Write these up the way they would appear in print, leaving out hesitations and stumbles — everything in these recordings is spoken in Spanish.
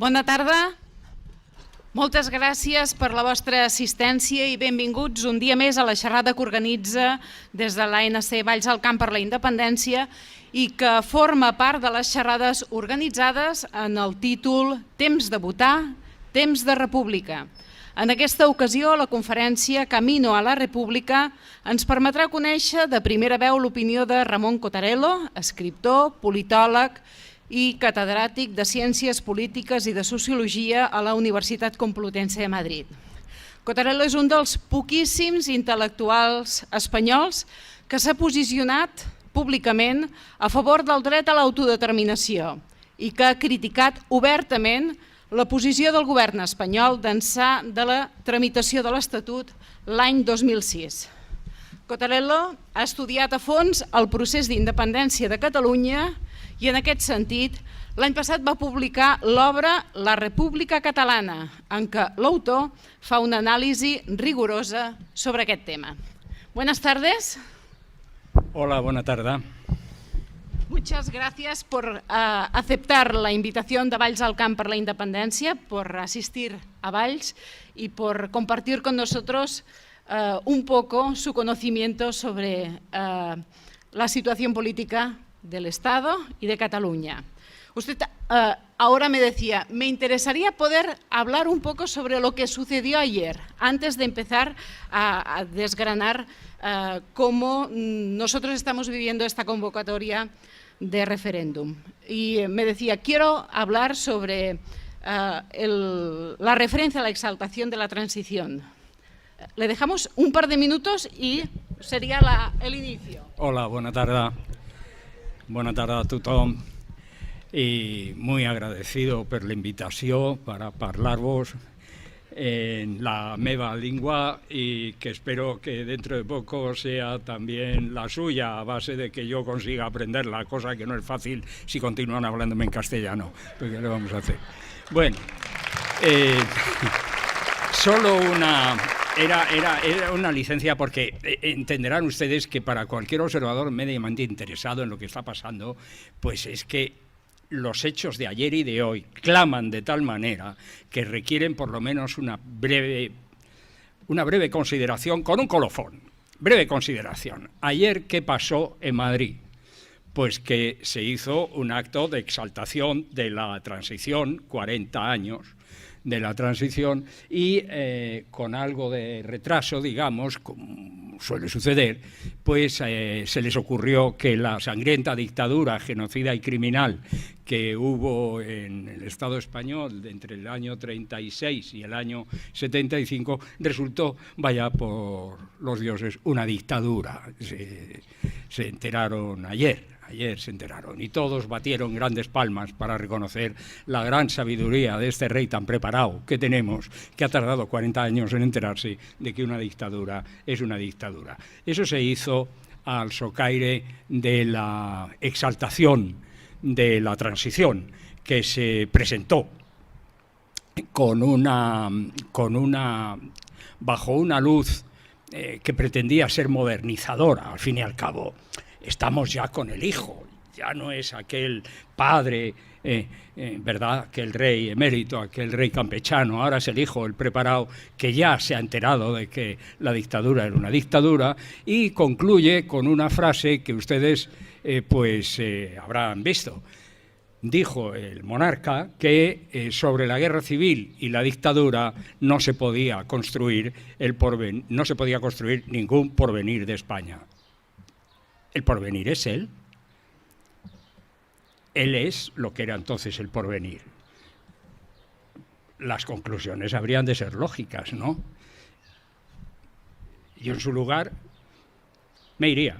Bona tarda. Moltes gràcies per la vostra assistència i benvinguts un dia més a la xerrada que organitza des de l'ANC Valls al Camp per la Independència i que forma part de les xerrades organitzades en el títol Temps de votar, temps de república. En aquesta ocasió, la conferència Camino a la República ens permetrà conèixer de primera veu l'opinió de Ramon Cottarello, escriptor, politòleg i catedràtic de Ciències Polítiques i de Sociologia a la Universitat Complutense de Madrid. Cottarello és un dels poquíssims intel·lectuals espanyols que s'ha posicionat públicament a favor del dret a l'autodeterminació i que ha criticat obertament la posició del govern espanyol d'ençà de la tramitació de l'Estatut l'any 2006. Cottarello ha estudiat a fons el procés d'independència de Catalunya i en aquest sentit l'any passat va publicar l'obra La República Catalana, en què l'autor fa una anàlisi rigorosa sobre aquest tema. Buenas tardes. Hola, buena tarde. Muchas gracias por aceptar la invitación de Valls al Camp per la Independencia, por asistir a Valls y por compartir con nosotros un poco su conocimiento sobre la situación política del Estado y de Cataluña. Usted ahora me decía, me interesaría poder hablar un poco sobre lo que sucedió ayer, antes de empezar a desgranar cómo nosotros estamos viviendo esta convocatoria de referéndum. Y me decía, quiero hablar sobre la referencia a la exaltación de la transición. Le dejamos un par de minutos y sería el inicio. Hola, buena tarde. Bona tarda a tothom i muy agradecido per la invitació para parlar-vos en la meva lengua y que espero que dentro de poco sea también la suya a base de que yo consiga aprenderla, cosa que no es fácil si continúan hablándome en castellano, porque le vamos a hacer. Bueno, solo una... Era una licencia porque entenderán ustedes que para cualquier observador mediamente interesado en lo que está pasando, pues es que los hechos de ayer y de hoy claman de tal manera que requieren por lo menos una breve consideración con un colofón. Breve consideración. Ayer, ¿qué pasó en Madrid? Pues que se hizo un acto de exaltación de la transición, 40 años, de la transición y con algo de retraso, digamos, como suele suceder, pues se les ocurrió que la sangrienta dictadura genocida y criminal que hubo en el Estado español entre el año 36 y el año 75 resultó, vaya por los dioses, una dictadura. Se enteraron ayer se enteraron y todos batieron grandes palmas para reconocer la gran sabiduría de este rey tan preparado que tenemos, que ha tardado 40 años en enterarse de que una dictadura es una dictadura. Eso se hizo al socaire de la exaltación de la transición que se presentó bajo una luz que pretendía ser modernizadora. Al fin y al cabo estamos ya con el hijo, ya no es aquel padre, ¿verdad?, aquel rey emérito, aquel rey campechano, ahora es el hijo, el preparado, que ya se ha enterado de que la dictadura era una dictadura, y concluye con una frase que ustedes habrán visto. Dijo el monarca que sobre la guerra civil y la dictadura no se podía construir ningún porvenir de España. El porvenir es él. Él es lo que era entonces el porvenir. Las conclusiones habrían de ser lógicas, ¿no? Yo en su lugar me iría,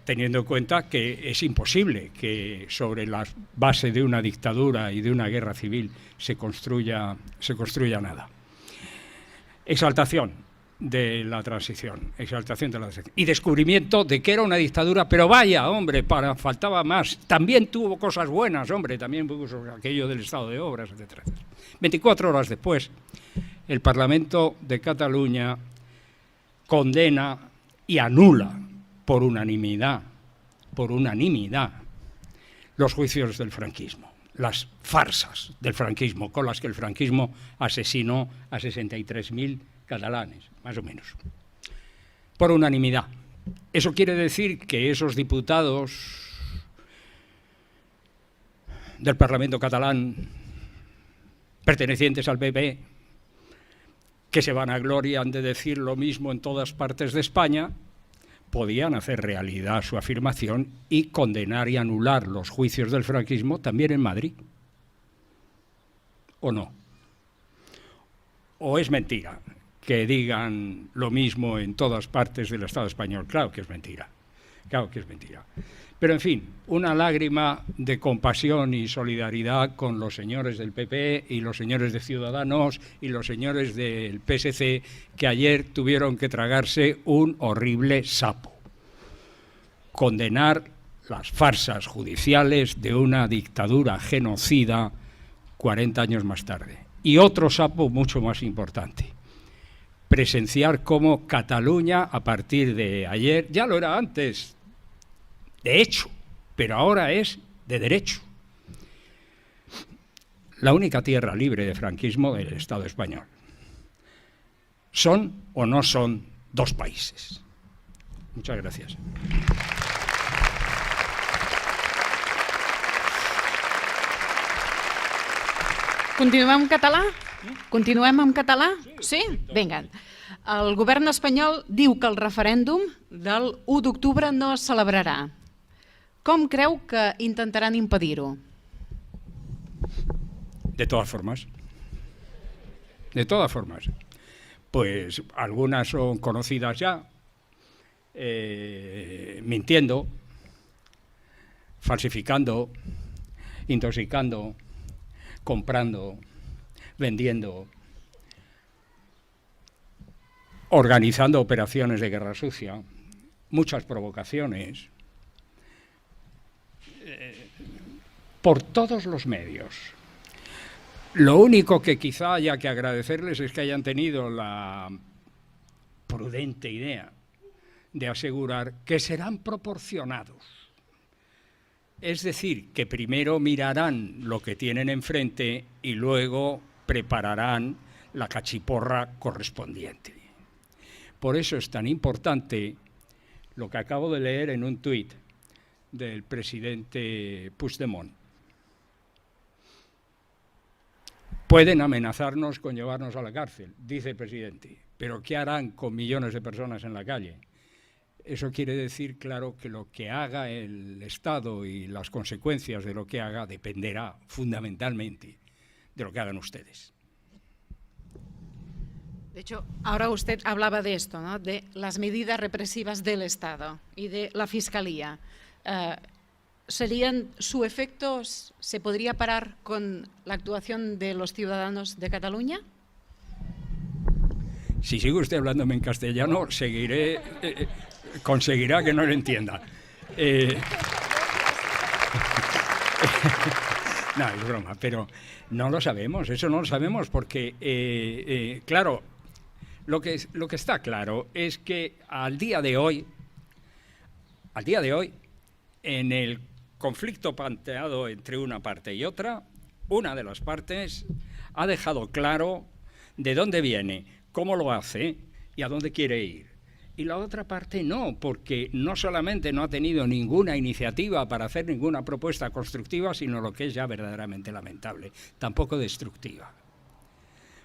teniendo en cuenta que es imposible que sobre la base de una dictadura y de una guerra civil se construya nada. Exaltación de la transición y descubrimiento de que era una dictadura, pero vaya, hombre, faltaba más. También tuvo cosas buenas, hombre, también puso aquello del estado de obras, etc. 24 horas después, el Parlamento de Cataluña condena y anula por unanimidad los juicios del franquismo. las farsas del franquismo, con las que el franquismo asesinó a 63.000 catalanes, más o menos, por unanimidad. Eso quiere decir que esos diputados del Parlamento catalán, pertenecientes al PP, que se vanaglorian de decir lo mismo en todas partes de España, podían hacer realidad su afirmación y condenar y anular los juicios del franquismo también en Madrid. ¿O no? ¿O es mentira que digan lo mismo en todas partes del Estado español? Claro que es mentira. Claro que es mentira. Pero, en fin, una lágrima de compasión y solidaridad con los señores del PP y los señores de Ciudadanos y los señores del PSC, que ayer tuvieron que tragarse un horrible sapo. Condenar las farsas judiciales de una dictadura genocida 40 años más tarde. Y otro sapo mucho más importante. Presenciar cómo Cataluña, a partir de ayer, ya lo era antes, de hecho, pero ahora es de derecho. La única tierra libre de franquismo del Estado español. ¿Son o no son dos países? Muchas gracias. Continuem en català? Continuem en català? Sí? Vinga. El govern espanyol diu que el referèndum del 1 d'octubre no es celebrarà. Com creu que intentaran impedir-ho? De todas formas. De todas formas. Pues algunas son conocidas ya, mintiendo, falsificando, intoxicando, comprando, vendiendo, organizando operaciones de guerra sucia, muchas provocaciones, por todos los medios. Lo único que quizá haya que agradecerles es que hayan tenido la prudente idea de asegurar que serán proporcionados. Es decir, que primero mirarán lo que tienen enfrente y luego prepararán la cachiporra correspondiente. Por eso es tan importante lo que acabo de leer en un tuit del presidente Puigdemont. Pueden amenazarnos con llevarnos a la cárcel, dice el presidente, pero ¿qué harán con millones de personas en la calle? Eso quiere decir, claro, que lo que haga el Estado y las consecuencias de lo que haga dependerá fundamentalmente de lo que hagan ustedes. De hecho, ahora usted hablaba de esto, ¿no? De las medidas represivas del Estado y de la Fiscalía. ¿Su efecto se podría parar con la actuación de los ciudadanos de Cataluña? Si sigue usted hablándome en castellano, conseguirá que no lo entienda. No, es broma, pero no lo sabemos, eso no lo sabemos porque, claro, lo que está claro es que al día de hoy, en el conflicto planteado entre una parte y otra, una de las partes ha dejado claro de dónde viene, cómo lo hace y a dónde quiere ir. Y la otra parte no, porque no solamente no ha tenido ninguna iniciativa para hacer ninguna propuesta constructiva, sino lo que es ya verdaderamente lamentable, tampoco destructiva.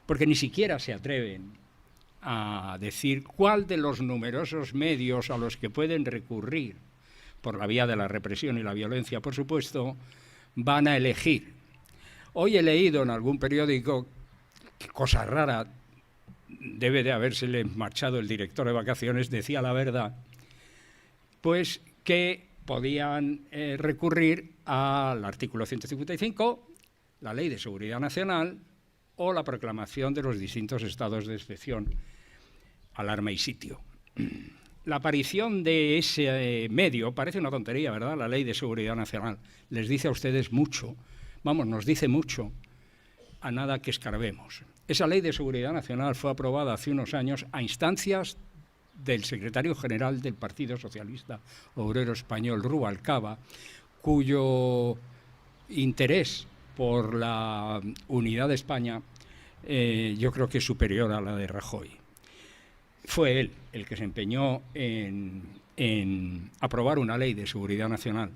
Porque ni siquiera se atreven a decir cuál de los numerosos medios a los que pueden recurrir, por la vía de la represión y la violencia, por supuesto, van a elegir. Hoy he leído en algún periódico, qué cosa rara, debe de habérsele marchado el director de vacaciones, decía la verdad, pues que podían recurrir al artículo 155, la Ley de Seguridad Nacional o la proclamación de los distintos estados de excepción, alarma y sitio. La aparición de ese medio parece una tontería, ¿verdad? La Ley de Seguridad Nacional les dice a ustedes mucho, vamos, nos dice mucho, a nada que escarbemos. Esa Ley de Seguridad Nacional fue aprobada hace unos años a instancias del secretario general del Partido Socialista Obrero Español, Rubalcaba, cuyo interés por la unidad de España, yo creo que es superior a la de Rajoy. Fue él el que se empeñó en aprobar una ley de seguridad nacional.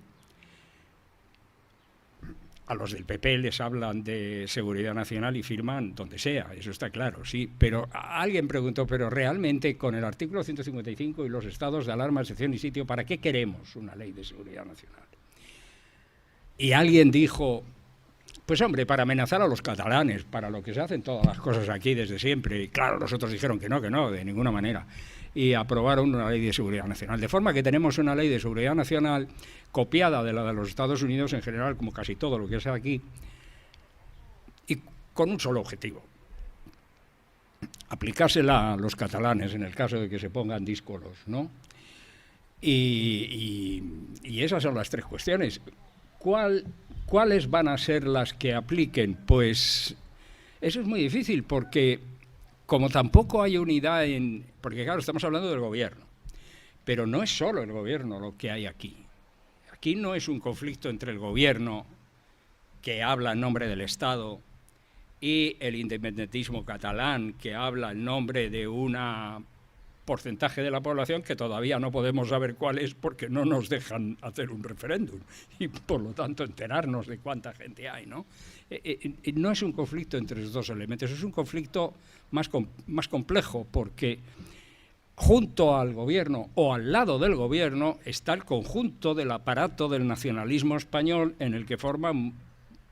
A los del PP les hablan de seguridad nacional y firman donde sea, eso está claro, sí. Pero alguien preguntó, pero realmente con el artículo 155 y los estados de alarma, excepción y sitio, ¿para qué queremos una ley de seguridad nacional? Y alguien dijo, pues hombre, para amenazar a los catalanes, para lo que se hacen todas las cosas aquí desde siempre. Y claro, los otros dijeron que no, de ninguna manera. Y aprobaron una ley de seguridad nacional. De forma que tenemos una ley de seguridad nacional copiada de la de los Estados Unidos en general, como casi todo lo que es aquí, y con un solo objetivo: aplicársela a los catalanes en el caso de que se pongan díscolos, ¿no? Y esas son las tres cuestiones. ¿Cuáles van a ser las que apliquen? Pues eso es muy difícil, porque como tampoco hay unidad porque claro, estamos hablando del gobierno, pero no es solo el gobierno lo que hay aquí. Aquí no es un conflicto entre el gobierno, que habla en nombre del Estado, y el independentismo catalán, que habla en nombre de un porcentaje de la población que todavía no podemos saber cuál es, porque no nos dejan hacer un referéndum y por lo tanto enterarnos de cuánta gente hay, ¿no? No es un conflicto entre esos dos elementos, es un conflicto más complejo, porque junto al gobierno o al lado del gobierno está el conjunto del aparato del nacionalismo español, en el que forman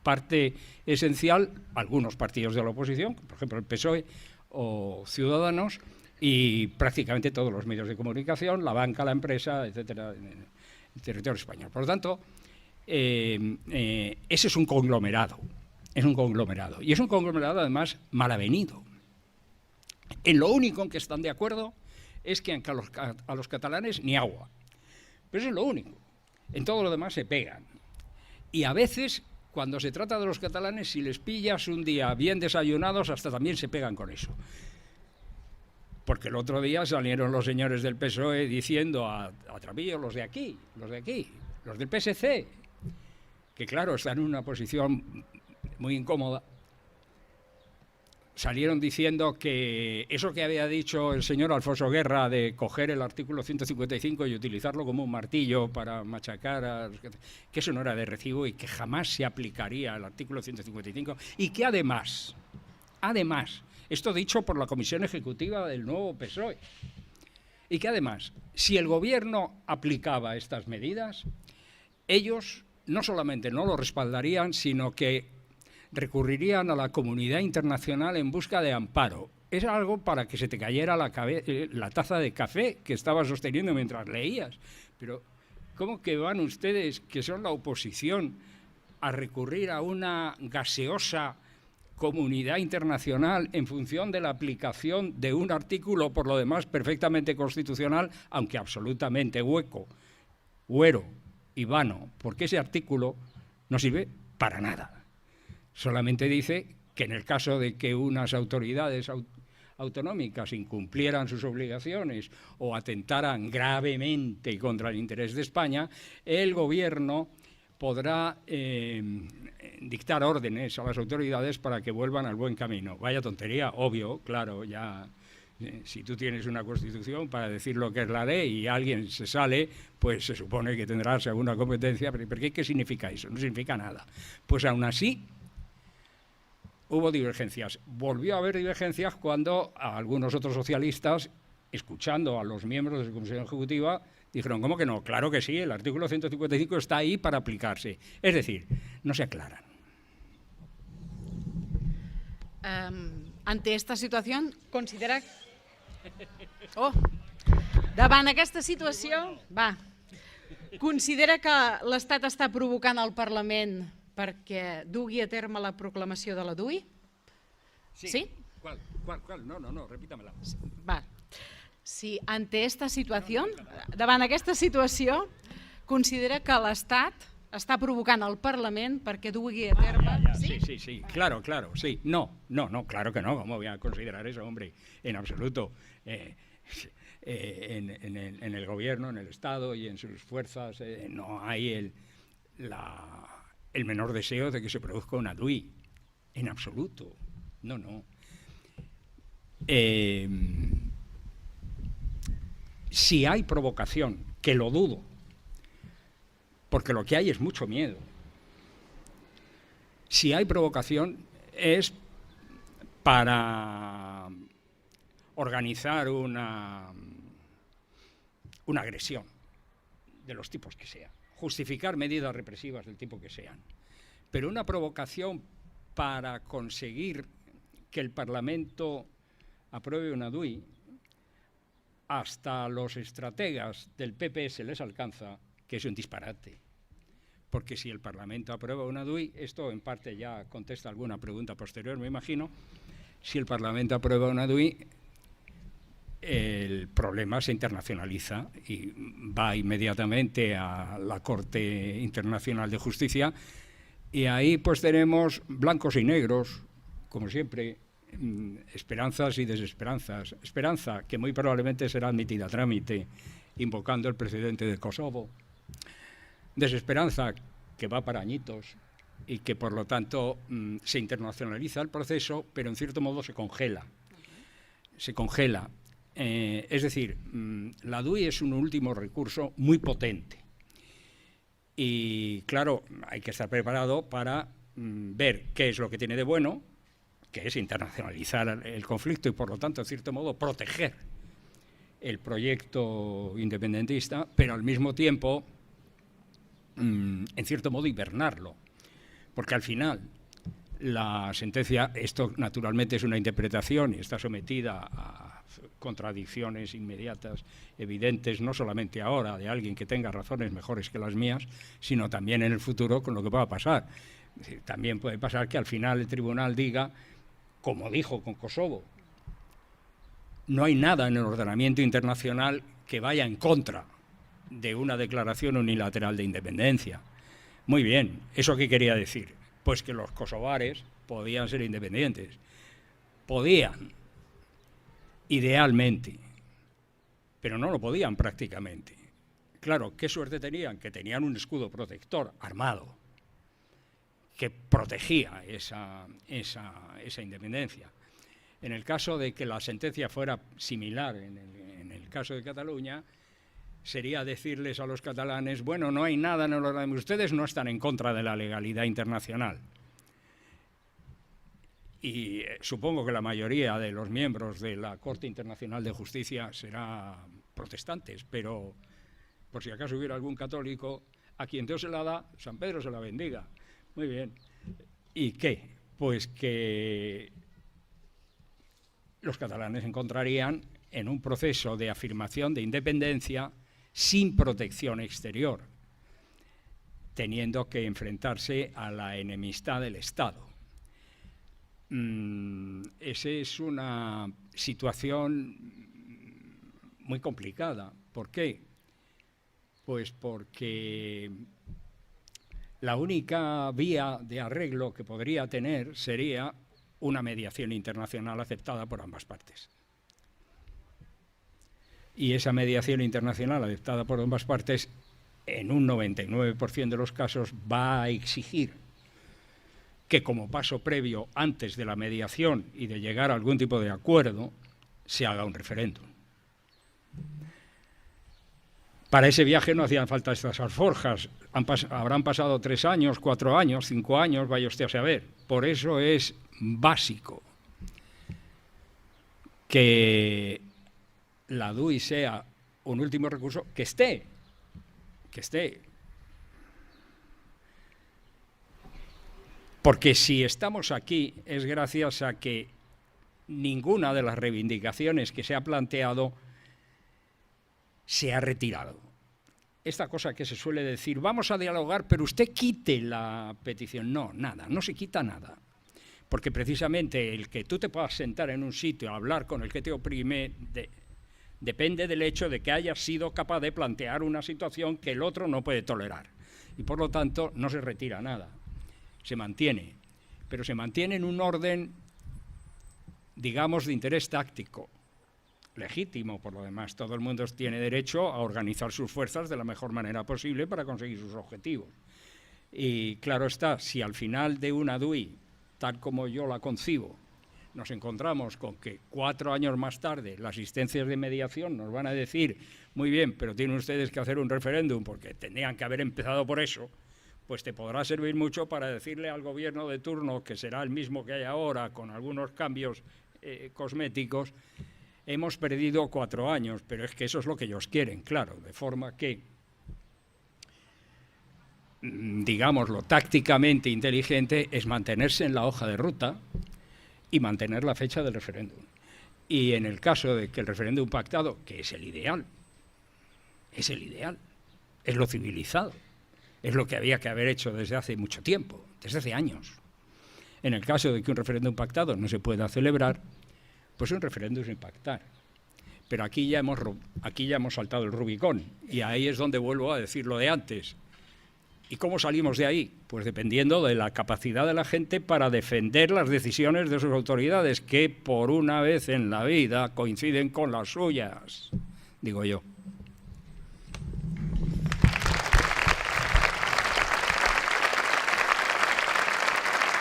parte esencial algunos partidos de la oposición, por ejemplo el PSOE o Ciudadanos, y prácticamente todos los medios de comunicación, la banca, la empresa, etcétera, en el territorio español. Por lo tanto, ese es un conglomerado, y es un conglomerado además mal avenido. En lo único en que están de acuerdo es que a los catalanes ni agua, pero eso es lo único. En todo lo demás se pegan. Y a veces, cuando se trata de los catalanes, si les pillas un día bien desayunados, hasta también se pegan con eso. Porque el otro día salieron los señores del PSOE diciendo a Travillo, los del PSC, que claro, están en una posición muy incómoda, salieron diciendo que eso que había dicho el señor Alfonso Guerra de coger el artículo 155 y utilizarlo como un martillo para machacar, que eso no era de recibo y que jamás se aplicaría el artículo 155, y que además, esto dicho por la Comisión Ejecutiva del nuevo PSOE, y que además, si el gobierno aplicaba estas medidas, ellos no solamente no lo respaldarían, sino que recurrirían a la comunidad internacional en busca de amparo. Es algo para que se te cayera la taza de café que estabas sosteniendo mientras leías. Pero, ¿cómo que van ustedes, que son la oposición, a recurrir a una gaseosa comunidad internacional en función de la aplicación de un artículo, por lo demás perfectamente constitucional, aunque absolutamente huero y vano, porque ese artículo no sirve para nada? Solamente dice que en el caso de que unas autoridades autonómicas incumplieran sus obligaciones o atentaran gravemente contra el interés de España, el gobierno podrá dictar órdenes a las autoridades para que vuelvan al buen camino. Vaya tontería, obvio, claro, ya si tú tienes una constitución para decir lo que es la ley y alguien se sale, pues se supone que tendrás alguna competencia, pero ¿qué significa eso? No significa nada. Pues aún así hubo divergencias. Volvió a haber divergencias cuando algunos otros socialistas, escuchando a los miembros de la Comisión Ejecutiva, dijeron, ¿cómo que no? Claro que sí, el artículo 155 está ahí para aplicarse. Es decir, no se aclaran. Ante esta situació, considera... Davant aquesta situació, considera que l'Estat està provocant el Parlament perquè dugui a terme la proclamació de la DUI? Sí? ¿Cuál? No, repítamela. Va. Si ante esta situació, davant aquesta situació, considera que l'Estat està provocant el Parlament perquè dugui a terme... Sí, claro, sí. No, claro que no, ¿cómo voy a considerar eso, hombre? En absoluto. En el gobierno, en el Estado y en sus fuerzas no hay el menor deseo de que se produzca una DUI, en absoluto, no. Si hay provocación, que lo dudo, porque lo que hay es mucho miedo. Si hay provocación es para organizar una agresión de los tipos que sean, justificar medidas represivas del tipo que sean. Pero una provocación para conseguir que el Parlamento apruebe una DUI, hasta los estrategas del PP se les alcanza que es un disparate. Porque si el Parlamento aprueba una DUI, esto en parte ya contesta alguna pregunta posterior, me imagino, si el Parlamento aprueba una DUI, el problema se internacionaliza y va inmediatamente a la Corte Internacional de Justicia, y ahí pues tenemos blancos y negros, como siempre, esperanzas y desesperanzas. Esperanza, que muy probablemente será admitida a trámite, invocando el precedente de Kosovo. Desesperanza, que va para añitos y que por lo tanto se internacionaliza el proceso, pero en cierto modo se congela. Se congela. Es decir, la DUI es un último recurso muy potente. Y claro, hay que estar preparado para ver qué es lo que tiene de bueno, que es internacionalizar el conflicto y por lo tanto, en cierto modo, proteger el proyecto independentista, pero al mismo tiempo, en cierto modo, hibernarlo. Porque al final, la sentencia, esto naturalmente es una interpretación y está sometida a contradicciones inmediatas, evidentes, no solamente ahora, de alguien que tenga razones mejores que las mías, sino también en el futuro con lo que va a pasar. También puede pasar que al final el tribunal diga, como dijo con Kosovo, no hay nada en el ordenamiento internacional que vaya en contra de una declaración unilateral de independencia. Muy bien, ¿eso qué quería decir? Pues que los kosovares podían ser independientes. Podían, idealmente, pero no lo podían prácticamente. Claro, ¿qué suerte tenían? Que tenían un escudo protector armado que protegía esa independencia. En el caso de que la sentencia fuera similar en el caso de Cataluña, sería decirles a los catalanes, bueno, no hay nada en el ordenamiento, ustedes no están en contra de la legalidad internacional. Y supongo que la mayoría de los miembros de la Corte Internacional de Justicia serán protestantes, pero por si acaso hubiera algún católico, a quien Dios se la da, San Pedro se la bendiga. Muy bien. ¿Y qué? Pues que los catalanes se encontrarían en un proceso de afirmación de independencia sin protección exterior, teniendo que enfrentarse a la enemistad del Estado. Esa es una situación muy complicada. ¿Por qué? Pues porque la única vía de arreglo que podría tener sería una mediación internacional aceptada por ambas partes. Y esa mediación internacional aceptada por ambas partes, en un 99% de los casos, va a exigir que como paso previo antes de la mediación y de llegar a algún tipo de acuerdo, se haga un referéndum. Para ese viaje no hacían falta estas alforjas, habrán pasado 3 años, 4 años, 5 años, vaya usted a saber. Por eso es básico que la DUI sea un último recurso que esté. Porque si estamos aquí es gracias a que ninguna de las reivindicaciones que se ha planteado se ha retirado. Esta cosa que se suele decir, vamos a dialogar, pero usted quite la petición. No, nada, no se quita nada. Porque precisamente el que tú te puedas sentar en un sitio a hablar con el que te oprime depende del hecho de que hayas sido capaz de plantear una situación que el otro no puede tolerar. Y por lo tanto no se retira nada. Se mantiene, pero se mantiene en un orden, digamos, de interés táctico, legítimo por lo demás. Todo el mundo tiene derecho a organizar sus fuerzas de la mejor manera posible para conseguir sus objetivos. Y claro está, si al final de una DUI, tal como yo la concibo, nos encontramos con que 4 años más tarde las asistencias de mediación nos van a decir, muy bien, pero tienen ustedes que hacer un referéndum porque tendrían que haber empezado por eso, pues te podrá servir mucho para decirle al gobierno de turno, que será el mismo que hay ahora, con algunos cambios cosméticos, hemos perdido 4 años, pero es que eso es lo que ellos quieren, claro, de forma que, digámoslo, tácticamente inteligente es mantenerse en la hoja de ruta y mantener la fecha del referéndum. Y en el caso de que el referéndum pactado, que es el ideal, es lo civilizado, es lo que había que haber hecho desde hace mucho tiempo, desde hace años. En el caso de que un referéndum pactado no se pueda celebrar, pues un referéndum sin pactar. Pero aquí ya hemos saltado el Rubicón, y ahí es donde vuelvo a decir lo de antes. ¿Y cómo salimos de ahí? Pues dependiendo de la capacidad de la gente para defender las decisiones de sus autoridades, que por una vez en la vida coinciden con las suyas, digo yo.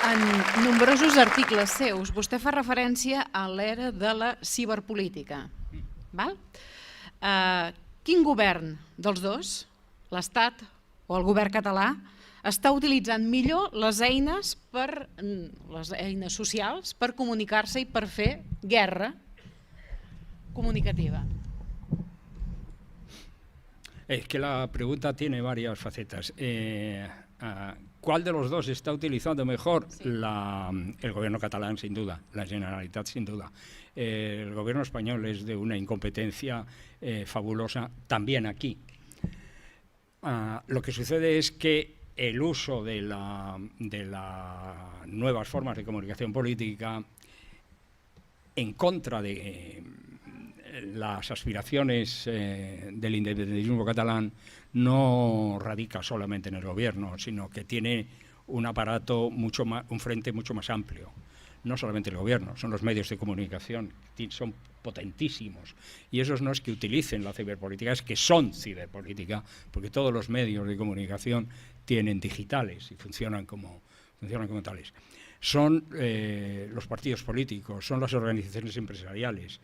En nombrosos articles seus, vostè fa referència a l'era de la ciberpolítica. Val? Quin govern dels dos, l'Estat o el govern català, està utilitzant millor les eines socials per comunicar-se i per fer guerra comunicativa? Es que la pregunta tiene varias facetas. ¿Cuál de los dos está utilizando mejor? Sí. El gobierno catalán, sin duda, la Generalitat, sin duda. El gobierno español es de una incompetencia fabulosa, también aquí. Lo que sucede es que el uso de las nuevas formas de comunicación política en contra de las aspiraciones del independentismo catalán no radica solamente en el gobierno, sino que tiene un aparato un frente mucho más amplio. No solamente el gobierno, son los medios de comunicación, son potentísimos. Y esos no es que utilicen la ciberpolítica, es que son ciberpolítica, porque todos los medios de comunicación tienen digitales y funcionan como tales. Son los partidos políticos, son las organizaciones empresariales.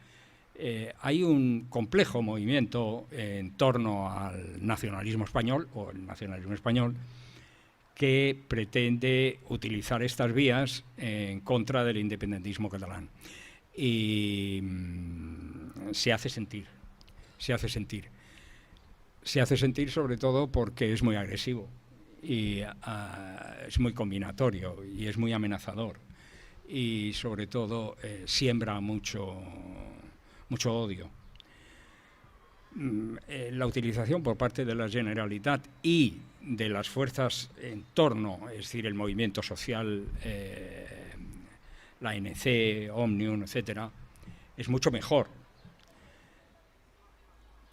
Hay un complejo movimiento en torno al nacionalismo español, o el nacionalismo español, que pretende utilizar estas vías en contra del independentismo catalán. Y se hace sentir sobre todo porque es muy agresivo y es muy combinatorio y es muy amenazador y sobre todo siembra mucho odio. La utilización por parte de la Generalitat y de las fuerzas en torno, es decir, el movimiento social, la ANC, Òmnium, etcétera, es mucho mejor.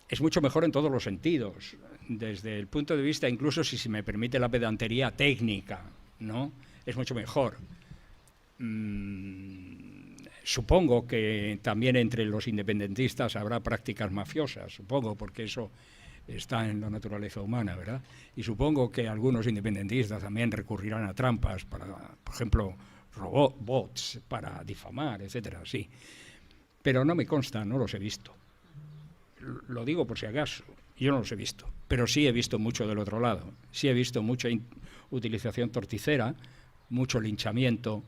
Es mucho mejor en todos los sentidos, desde el punto de vista, incluso si se me permite la pedantería técnica, ¿no? Es mucho mejor. Supongo que también entre los independentistas habrá prácticas mafiosas, supongo, porque eso está en la naturaleza humana, ¿verdad? Y supongo que algunos independentistas también recurrirán a trampas para, por ejemplo, bots para difamar, etcétera, sí. Pero no me consta, no los he visto. Lo digo por si acaso, yo no los he visto, pero sí he visto mucho del otro lado. Sí he visto mucha utilización torticera, mucho linchamiento,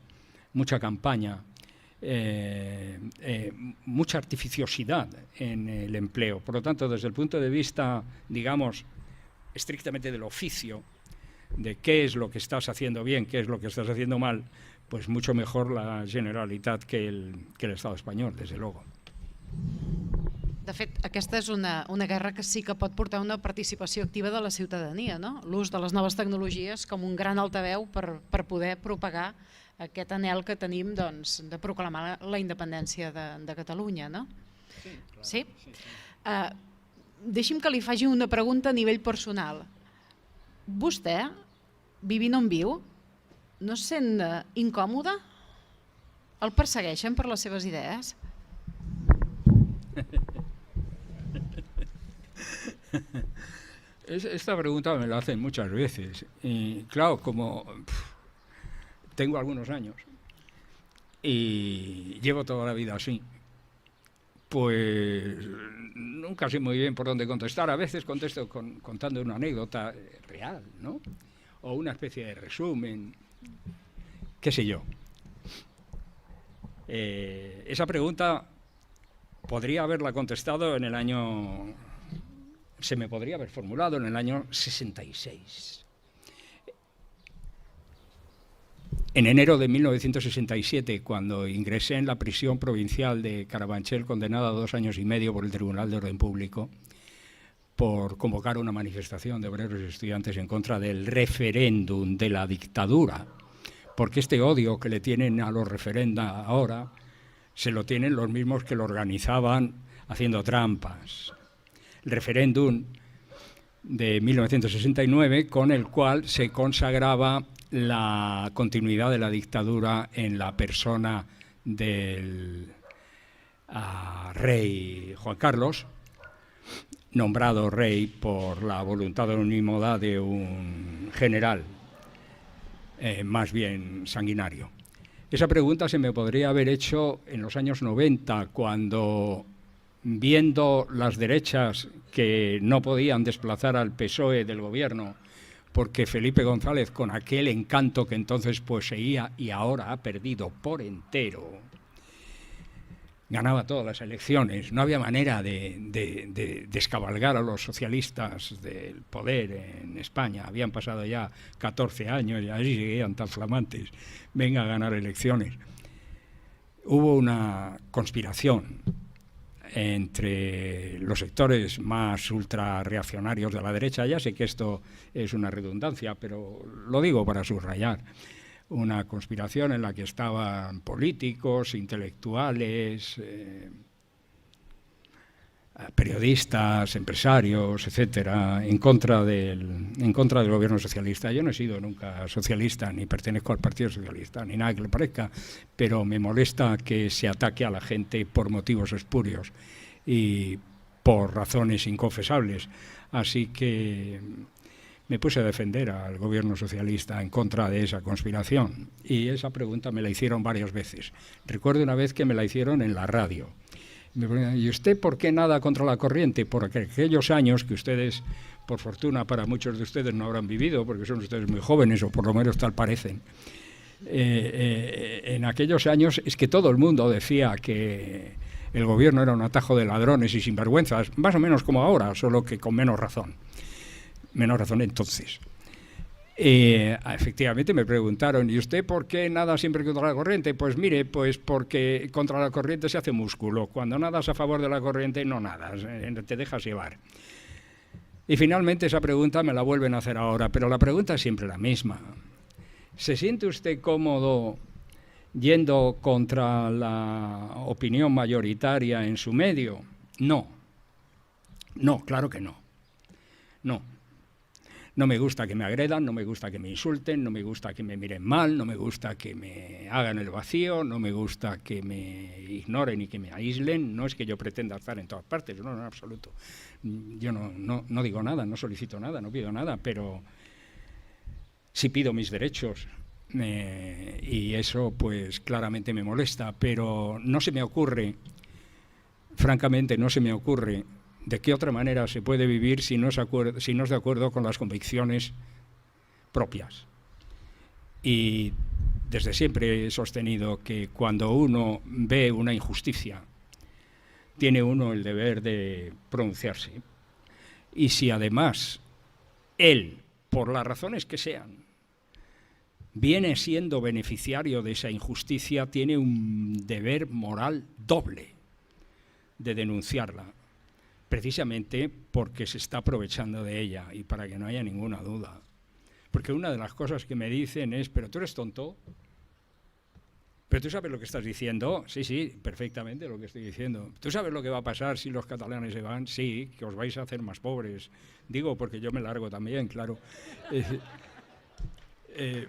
mucha campaña, mucha artificiosidad en el empleo. Por lo tanto, desde el punto de vista, digamos, estrictamente del oficio, de qué es lo que estás haciendo bien, qué es lo que estás haciendo mal, pues mucho mejor la Generalitat que el Estado espanyol, desde luego. De fet, aquesta és una guerra que sí que pot portar una participació activa de la ciutadania, no? L'ús de les noves tecnologies com un gran altaveu per poder propagar aquest anhel que tenim de proclamar la independència de Catalunya, no? Sí? Deixi'm que li faci una pregunta a nivell personal. Vostè, vivint on viu, no es sent incòmode? El persegueixen per les seves idees? Esta pregunta me la hacen muchas veces. Y claro, como tengo algunos años y llevo toda la vida así, pues nunca sé muy bien por dónde contestar. A veces contesto contando una anécdota real, ¿no? O una especie de resumen, qué sé yo. Esa pregunta podría haberla contestado en el año... Se me podría haber formulado en el año 66. En enero de 1967, cuando ingresé en la prisión provincial de Carabanchel, condenada a 2 años y medio por el Tribunal de Orden Público, por convocar una manifestación de obreros y estudiantes en contra del referéndum de la dictadura, porque este odio que le tienen a los referenda ahora, se lo tienen los mismos que lo organizaban haciendo trampas. El referéndum de 1969, con el cual se consagraba la continuidad de la dictadura en la persona del rey Juan Carlos, nombrado rey por la voluntad unánime de un general más bien sanguinario. Esa pregunta se me podría haber hecho en los años 90, cuando, viendo las derechas que no podían desplazar al PSOE del gobierno, porque Felipe González, con aquel encanto que entonces poseía y ahora ha perdido por entero, ganaba todas las elecciones. No había manera de descabalgar a los socialistas del poder en España. Habían pasado ya 14 años y allí seguían tan flamantes. Venga a ganar elecciones. Hubo una conspiración entre los sectores más ultrarreaccionarios de la derecha. Ya sé que esto es una redundancia, pero lo digo para subrayar. Una conspiración en la que estaban políticos, intelectuales, periodistas, empresarios, etcétera, en contra del gobierno socialista. Yo no he sido nunca socialista, ni pertenezco al Partido Socialista, ni nada que le parezca, pero me molesta que se ataque a la gente por motivos espurios y por razones inconfesables. Así que me puse a defender al gobierno socialista en contra de esa conspiración, y esa pregunta me la hicieron varias veces. Recuerdo una vez que me la hicieron en la radio. Me preguntaron: ¿y usted por qué nada contra la corriente? Porque aquellos años que ustedes, por fortuna para muchos de ustedes, no habrán vivido, porque son ustedes muy jóvenes, o por lo menos tal parecen. En aquellos años es que todo el mundo decía que el gobierno era un atajo de ladrones y sinvergüenzas, más o menos como ahora, solo que con menos razón. Menos razón entonces. Efectivamente me preguntaron: ¿y usted por qué nada siempre contra la corriente? Pues mire, pues porque contra la corriente se hace músculo. Cuando nadas a favor de la corriente no nadas, te dejas llevar. Y finalmente esa pregunta me la vuelven a hacer ahora, pero la pregunta es siempre la misma. ¿Se siente usted cómodo yendo contra la opinión mayoritaria en su medio? No. No, claro que no. No. No me gusta que me agredan, no me gusta que me insulten, no me gusta que me miren mal, no me gusta que me hagan el vacío, no me gusta que me ignoren y que me aíslen. No es que yo pretenda estar en todas partes, no, en absoluto. Yo no digo nada, no solicito nada, no pido nada, pero sí pido mis derechos, y eso pues claramente me molesta, pero no se me ocurre, francamente no se me ocurre, ¿de qué otra manera se puede vivir si no es de acuerdo con las convicciones propias? Y desde siempre he sostenido que cuando uno ve una injusticia, tiene uno el deber de pronunciarse. Y si además él, por las razones que sean, viene siendo beneficiario de esa injusticia, tiene un deber moral doble de denunciarla, precisamente porque se está aprovechando de ella, y para que no haya ninguna duda. Porque una de las cosas que me dicen es: ¿pero tú eres tonto? ¿Pero tú sabes lo que estás diciendo? Sí, sí, perfectamente lo que estoy diciendo. ¿Tú sabes lo que va a pasar si los catalanes se van? Sí, que os vais a hacer más pobres. Digo, porque yo me largo también, claro. Entonces,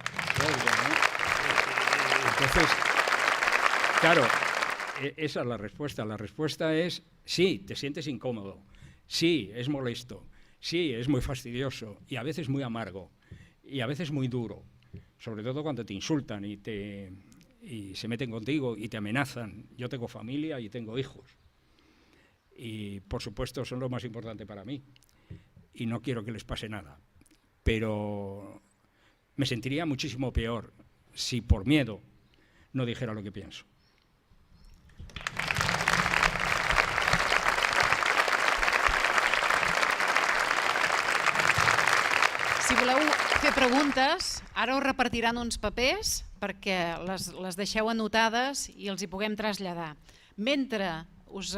claro, esa es la respuesta. La respuesta es: sí, te sientes incómodo, sí, es molesto, Sí, es muy fastidioso y a veces muy amargo y a veces muy duro, sobre todo cuando te insultan y se meten contigo y te amenazan. Yo tengo familia y tengo hijos y, por supuesto, son lo más importante para mí y no quiero que les pase nada, pero me sentiría muchísimo peor si por miedo no dijera lo que pienso. Si voleu fer preguntes, ara us repartiran uns papers perquè les deixeu anotades i els hi puguem traslladar. Mentre us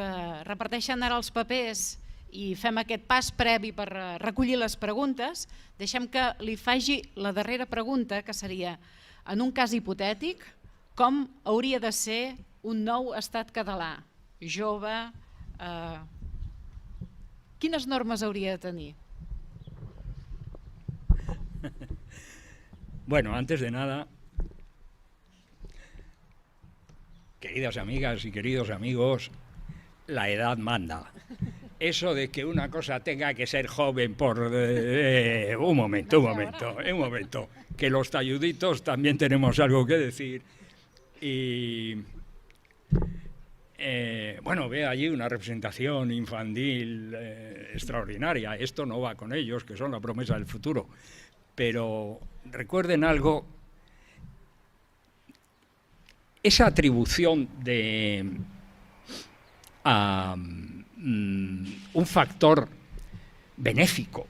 reparteixen ara els papers i fem aquest pas previ per recollir les preguntes, deixem que li faci la darrera pregunta, que seria, en un cas hipotètic, com hauria de ser un nou estat català? Jove, quines normes hauria de tenir? Bueno, antes de nada, queridas amigas y queridos amigos, la edad manda. Eso de que una cosa tenga que ser joven por... un momento, que los talluditos también tenemos algo que decir. Y... bueno, ve allí una representación infantil extraordinaria. Esto no va con ellos, que son la promesa del futuro. Pero recuerden algo, esa atribución de un factor benéfico,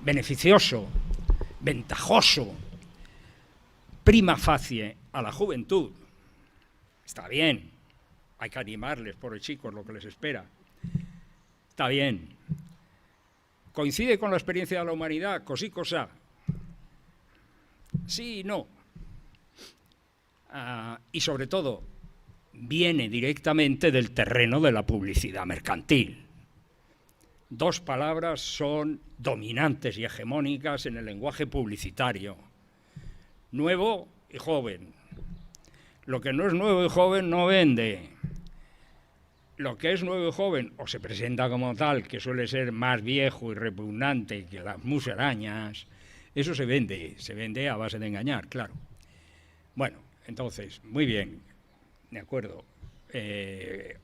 beneficioso, ventajoso, prima facie a la juventud, está bien, hay que animarles, pobres chicos, lo que les espera, está bien. ¿Coincide con la experiencia de la humanidad? Cosí, cosa. Sí y no. Y sobre todo, viene directamente del terreno de la publicidad mercantil. Dos palabras son dominantes y hegemónicas en el lenguaje publicitario. Nuevo y joven. Lo que no es nuevo y joven no vende. Lo que es nuevo y joven, o se presenta como tal, que suele ser más viejo y repugnante que las musarañas, eso se vende a base de engañar, claro. Bueno, entonces, muy bien, de acuerdo.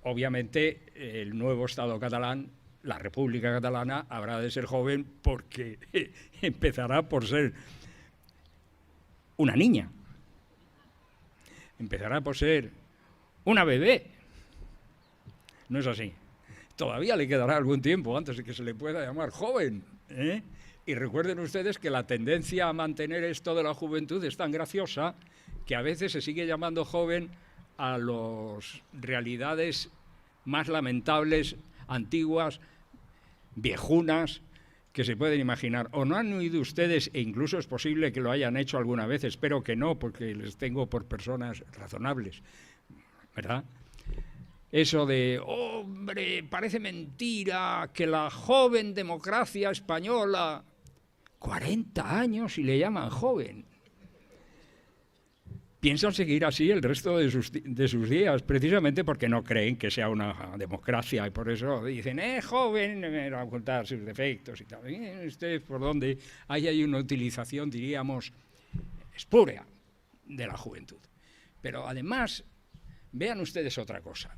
Obviamente, el nuevo Estado catalán, la República Catalana, habrá de ser joven porque empezará por ser una niña. Empezará por ser una bebé. No es así. Todavía le quedará algún tiempo antes de que se le pueda llamar joven, ¿eh? Y recuerden ustedes que la tendencia a mantener esto de la juventud es tan graciosa que a veces se sigue llamando joven a las realidades más lamentables, antiguas, viejunas, que se pueden imaginar. ¿O no han oído ustedes, e incluso es posible que lo hayan hecho alguna vez, espero que no, porque les tengo por personas razonables, ¿verdad? Eso de, hombre, parece mentira que la joven democracia española, 40 años y le llaman joven. Piensan seguir así el resto de sus días, precisamente porque no creen que sea una democracia y por eso dicen, joven, a ocultar sus defectos y tal. Ustedes por dónde hay una utilización, diríamos, espúrea de la juventud. Pero además, vean ustedes otra cosa.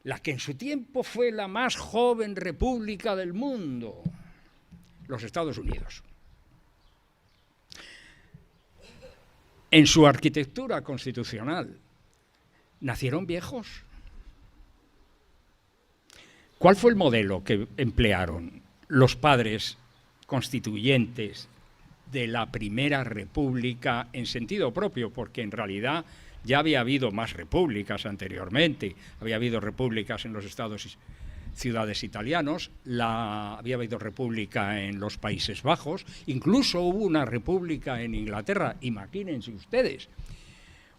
La que en su tiempo fue la más joven república del mundo, los Estados Unidos. En su arquitectura constitucional, ¿nacieron viejos? ¿Cuál fue el modelo que emplearon los padres constituyentes de la Primera República en sentido propio? Porque en realidad ya había habido más repúblicas anteriormente, había habido repúblicas en los estados y ciudades italianos, había habido república en los Países Bajos, incluso hubo una república en Inglaterra, imagínense ustedes,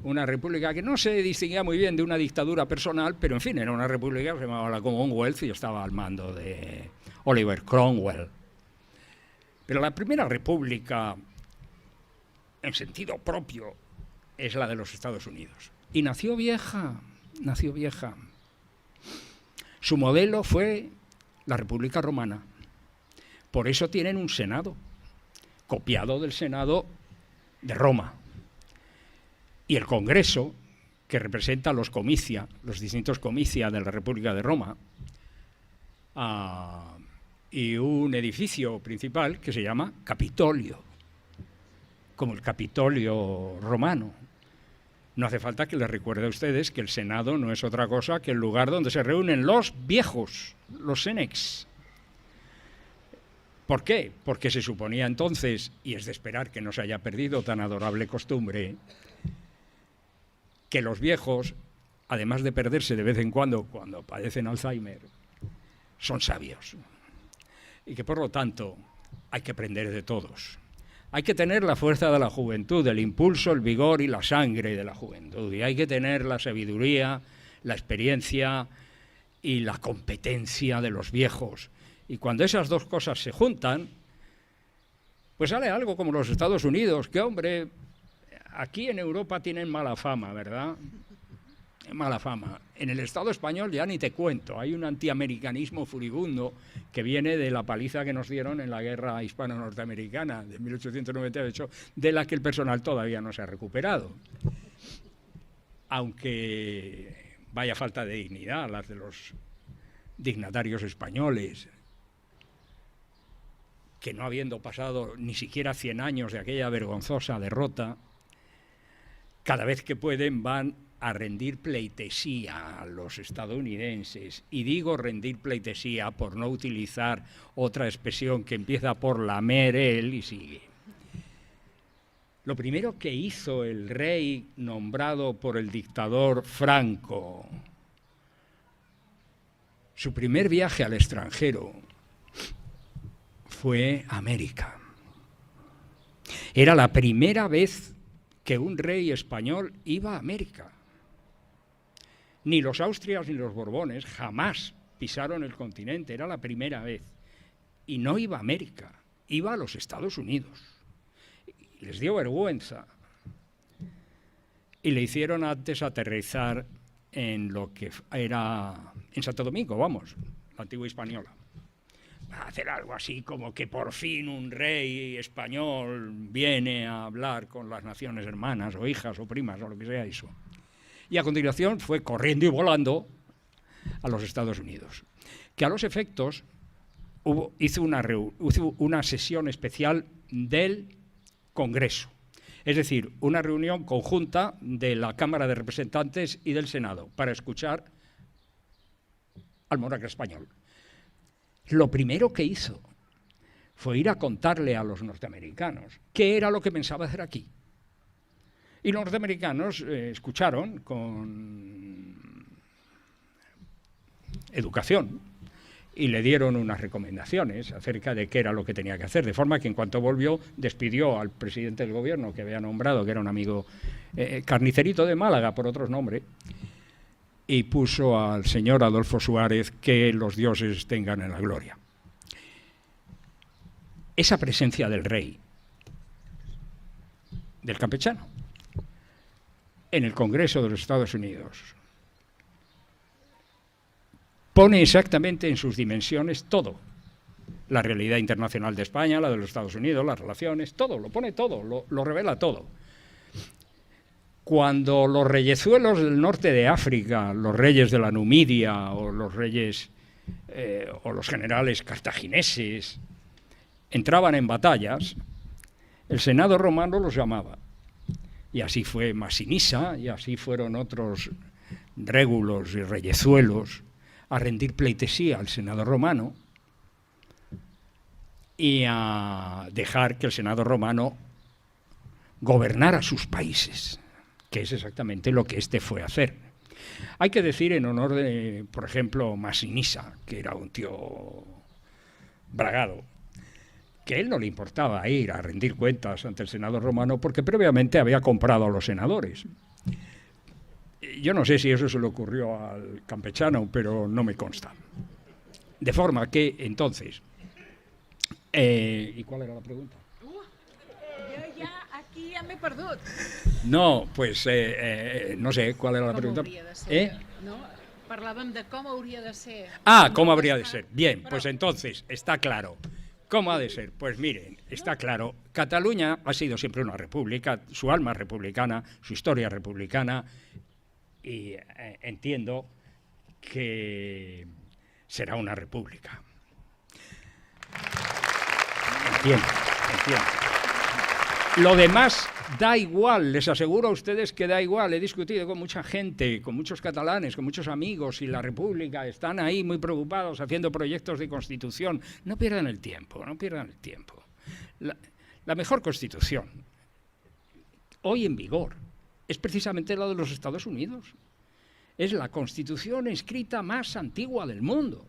una república que no se distinguía muy bien de una dictadura personal, pero en fin, era una república que se llamaba la Commonwealth y estaba al mando de Oliver Cromwell. Pero la Primera República, en sentido propio, es la de los Estados Unidos. Y nació vieja, nació vieja. Su modelo fue la República Romana. Por eso tienen un Senado, copiado del Senado de Roma. Y el Congreso, que representa los comicia, los distintos comicia de la República de Roma, y un edificio principal que se llama Capitolio, como el Capitolio romano. No hace falta que les recuerde a ustedes que el Senado no es otra cosa que el lugar donde se reúnen los viejos, los senex. ¿Por qué? Porque se suponía entonces, y es de esperar que no se haya perdido tan adorable costumbre, que los viejos, además de perderse de vez en cuando padecen Alzheimer, son sabios. Y que por lo tanto hay que aprender de todos. Hay que tener la fuerza de la juventud, el impulso, el vigor y la sangre de la juventud. Y hay que tener la sabiduría, la experiencia y la competencia de los viejos. Y cuando esas dos cosas se juntan, pues sale algo como los Estados Unidos, que hombre, aquí en Europa tienen mala fama, ¿verdad? Mala fama. En el Estado español ya ni te cuento, hay un antiamericanismo furibundo que viene de la paliza que nos dieron en la guerra hispano-norteamericana de 1898, de la que el personal todavía no se ha recuperado. Aunque vaya falta de dignidad las de los dignatarios españoles, que no habiendo pasado ni siquiera 100 años de aquella vergonzosa derrota, cada vez que pueden van a rendir pleitesía a los estadounidenses. Y digo rendir pleitesía por no utilizar otra expresión que empieza por lamer él y sigue. Lo primero que hizo el rey nombrado por el dictador Franco, su primer viaje al extranjero, fue a América. Era la primera vez que un rey español iba a América. Ni los Austrias ni los Borbones jamás pisaron el continente, era la primera vez. Y no iba a América, iba a los Estados Unidos. Y les dio vergüenza. Y le hicieron antes aterrizar en lo que era, en Santo Domingo, vamos, la antigua Hispaniola. A hacer algo así como que por fin un rey español viene a hablar con las naciones hermanas o hijas o primas o lo que sea eso. Y a continuación fue corriendo y volando a los Estados Unidos, que a los efectos hizo una sesión especial del Congreso, es decir, una reunión conjunta de la Cámara de Representantes y del Senado para escuchar al monarca español. Lo primero que hizo fue ir a contarle a los norteamericanos qué era lo que pensaba hacer aquí. Y los norteamericanos escucharon con educación y le dieron unas recomendaciones acerca de qué era lo que tenía que hacer, de forma que en cuanto volvió despidió al presidente del gobierno que había nombrado, que era un amigo Carnicerito de Málaga, por otros nombres, y puso al señor Adolfo Suárez, que los dioses tengan en la gloria. Esa presencia del rey, del campechano, en el Congreso de los Estados Unidos, pone exactamente en sus dimensiones todo. La realidad internacional de España, la de los Estados Unidos, las relaciones, todo, lo pone todo, lo revela todo. Cuando los reyezuelos del norte de África, los reyes de la Numidia o los reyes o los generales cartagineses entraban en batallas, el Senado romano los llamaba. Y así fue Masinisa, y así fueron otros régulos y reyezuelos a rendir pleitesía al Senado romano y a dejar que el Senado romano gobernara sus países, que es exactamente lo que este fue a hacer. Hay que decir en honor de, por ejemplo, Masinisa, que era un tío bragado, que a él no le importaba ir a rendir cuentas ante el Senado romano porque previamente había comprado a los senadores. Yo no sé si eso se le ocurrió al campechano, pero no me consta. De forma que, entonces... ¿y cuál era la pregunta? Jo ja aquí ja m'he perdut. No, pues no sé, ¿cuál era la pregunta? Hauria de ser, no? parlàvem de com hauria de ser. ¿Cómo habría de ser? Bien, pues entonces, está claro. ¿Cómo ha de ser? Pues miren, está claro. Cataluña ha sido siempre una república, su alma es republicana, su historia es republicana, y entiendo que será una república. Entiendo. Lo demás da igual, les aseguro a ustedes que da igual. He discutido con mucha gente, con muchos catalanes, con muchos amigos, y la República están ahí muy preocupados haciendo proyectos de constitución. No pierdan el tiempo. La mejor constitución, hoy en vigor, es precisamente la de los Estados Unidos. Es la constitución escrita más antigua del mundo.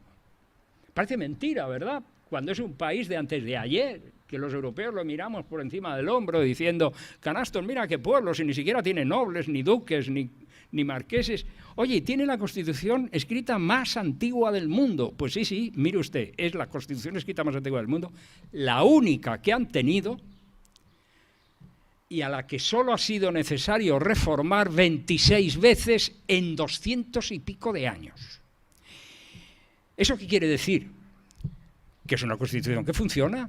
Parece mentira, ¿verdad? Cuando es un país de antes de ayer, que los europeos lo miramos por encima del hombro diciendo, canastos, mira qué pueblo, si ni siquiera tiene nobles, ni duques, ni marqueses. Oye, tiene la constitución escrita más antigua del mundo. Pues sí, mire usted, es la constitución escrita más antigua del mundo, la única que han tenido y a la que solo ha sido necesario reformar 26 veces en 200 y pico de años. ¿Eso qué quiere decir? Que es una constitución que funciona,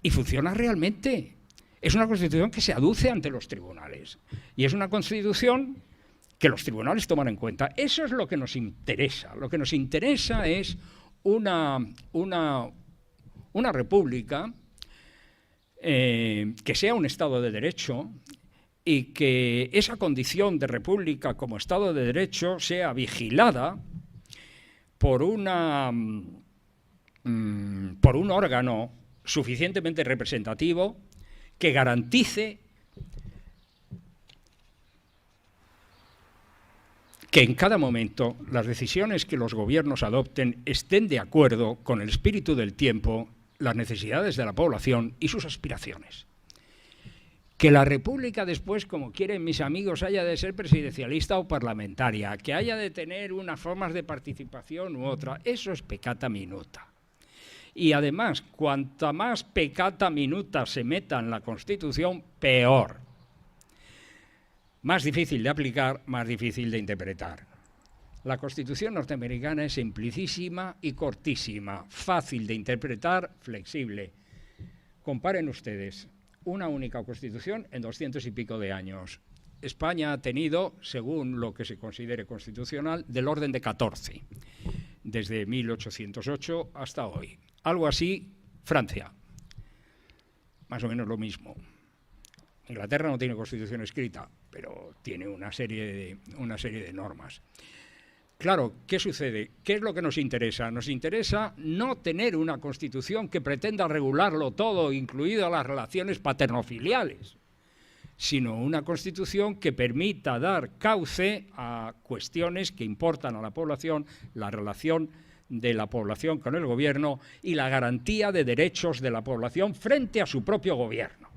y funciona realmente. Es una constitución que se aduce ante los tribunales, y es una constitución que los tribunales toman en cuenta. Eso es lo que nos interesa. Lo que nos interesa es una república que sea un Estado de Derecho, y que esa condición de república como Estado de Derecho sea vigilada por un órgano suficientemente representativo que garantice que en cada momento las decisiones que los gobiernos adopten estén de acuerdo con el espíritu del tiempo, las necesidades de la población y sus aspiraciones. Que la República después, como quieren mis amigos, haya de ser presidencialista o parlamentaria, que haya de tener unas formas de participación u otra, eso es peccata minuta. Y además, cuanta más peccata minuta se meta en la Constitución, peor. Más difícil de aplicar, más difícil de interpretar. La Constitución norteamericana es simplicísima y cortísima, fácil de interpretar, flexible. Comparen ustedes una única Constitución en 200 y pico de años. España ha tenido, según lo que se considere constitucional, del orden de 14, desde 1808 hasta hoy. Algo así, Francia, más o menos lo mismo. Inglaterra no tiene constitución escrita, pero tiene una serie de normas. Claro, ¿qué sucede? ¿Qué es lo que nos interesa? Nos interesa no tener una constitución que pretenda regularlo todo, incluidas las relaciones paternofiliales, sino una constitución que permita dar cauce a cuestiones que importan a la población, la relación de la población con el gobierno y la garantía de derechos de la población frente a su propio gobierno.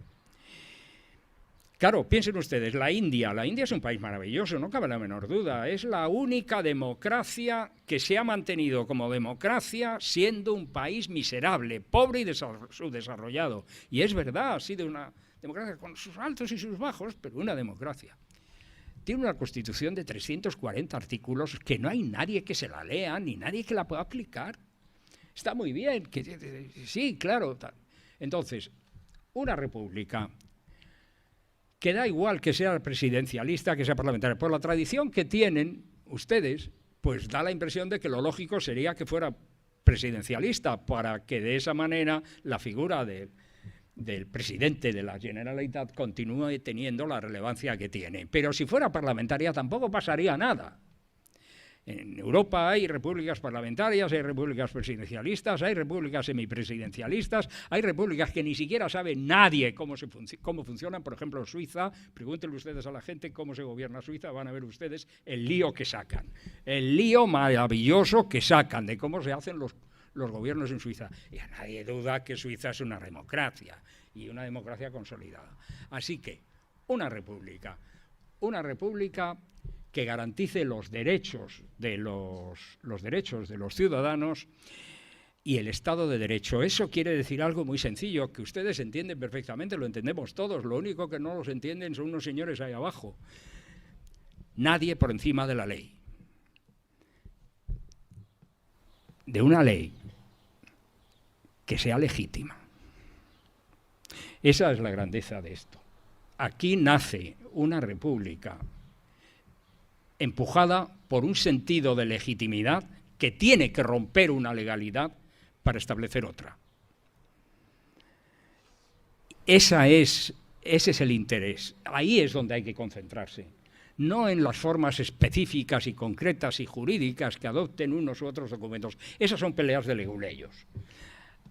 Claro, piensen ustedes, la India es un país maravilloso, no cabe la menor duda, es la única democracia que se ha mantenido como democracia siendo un país miserable, pobre y subdesarrollado. Y es verdad, ha sido una democracia con sus altos y sus bajos, pero una democracia. Tiene una constitución de 340 artículos que no hay nadie que se la lea ni nadie que la pueda aplicar. Está muy bien, sí, claro. Entonces, una república que da igual que sea presidencialista, que sea parlamentaria. Por la tradición que tienen ustedes, pues da la impresión de que lo lógico sería que fuera presidencialista, para que de esa manera la figura del presidente de la Generalitat continúe teniendo la relevancia que tiene. Pero si fuera parlamentaria tampoco pasaría nada. En Europa hay repúblicas parlamentarias, hay repúblicas presidencialistas, hay repúblicas semipresidencialistas, hay repúblicas que ni siquiera sabe nadie cómo funcionan. Por ejemplo, Suiza, pregúntenle ustedes a la gente cómo se gobierna Suiza, van a ver ustedes el lío que sacan, el lío maravilloso que sacan de cómo se hacen los gobiernos en Suiza. Y a nadie duda que Suiza es una democracia, y una democracia consolidada. Así que, una república que garantice los derechos de los ciudadanos y el Estado de Derecho. Eso quiere decir algo muy sencillo, que ustedes entienden perfectamente, lo entendemos todos, lo único que no los entienden son unos señores ahí abajo. Nadie por encima de la ley. de una ley que sea legítima. Esa es la grandeza de esto. Aquí nace una república empujada por un sentido de legitimidad que tiene que romper una legalidad para establecer otra. Ese es el interés. Ahí es donde hay que concentrarse. No en las formas específicas y concretas y jurídicas que adopten unos u otros documentos. Esas son peleas de leguleyos.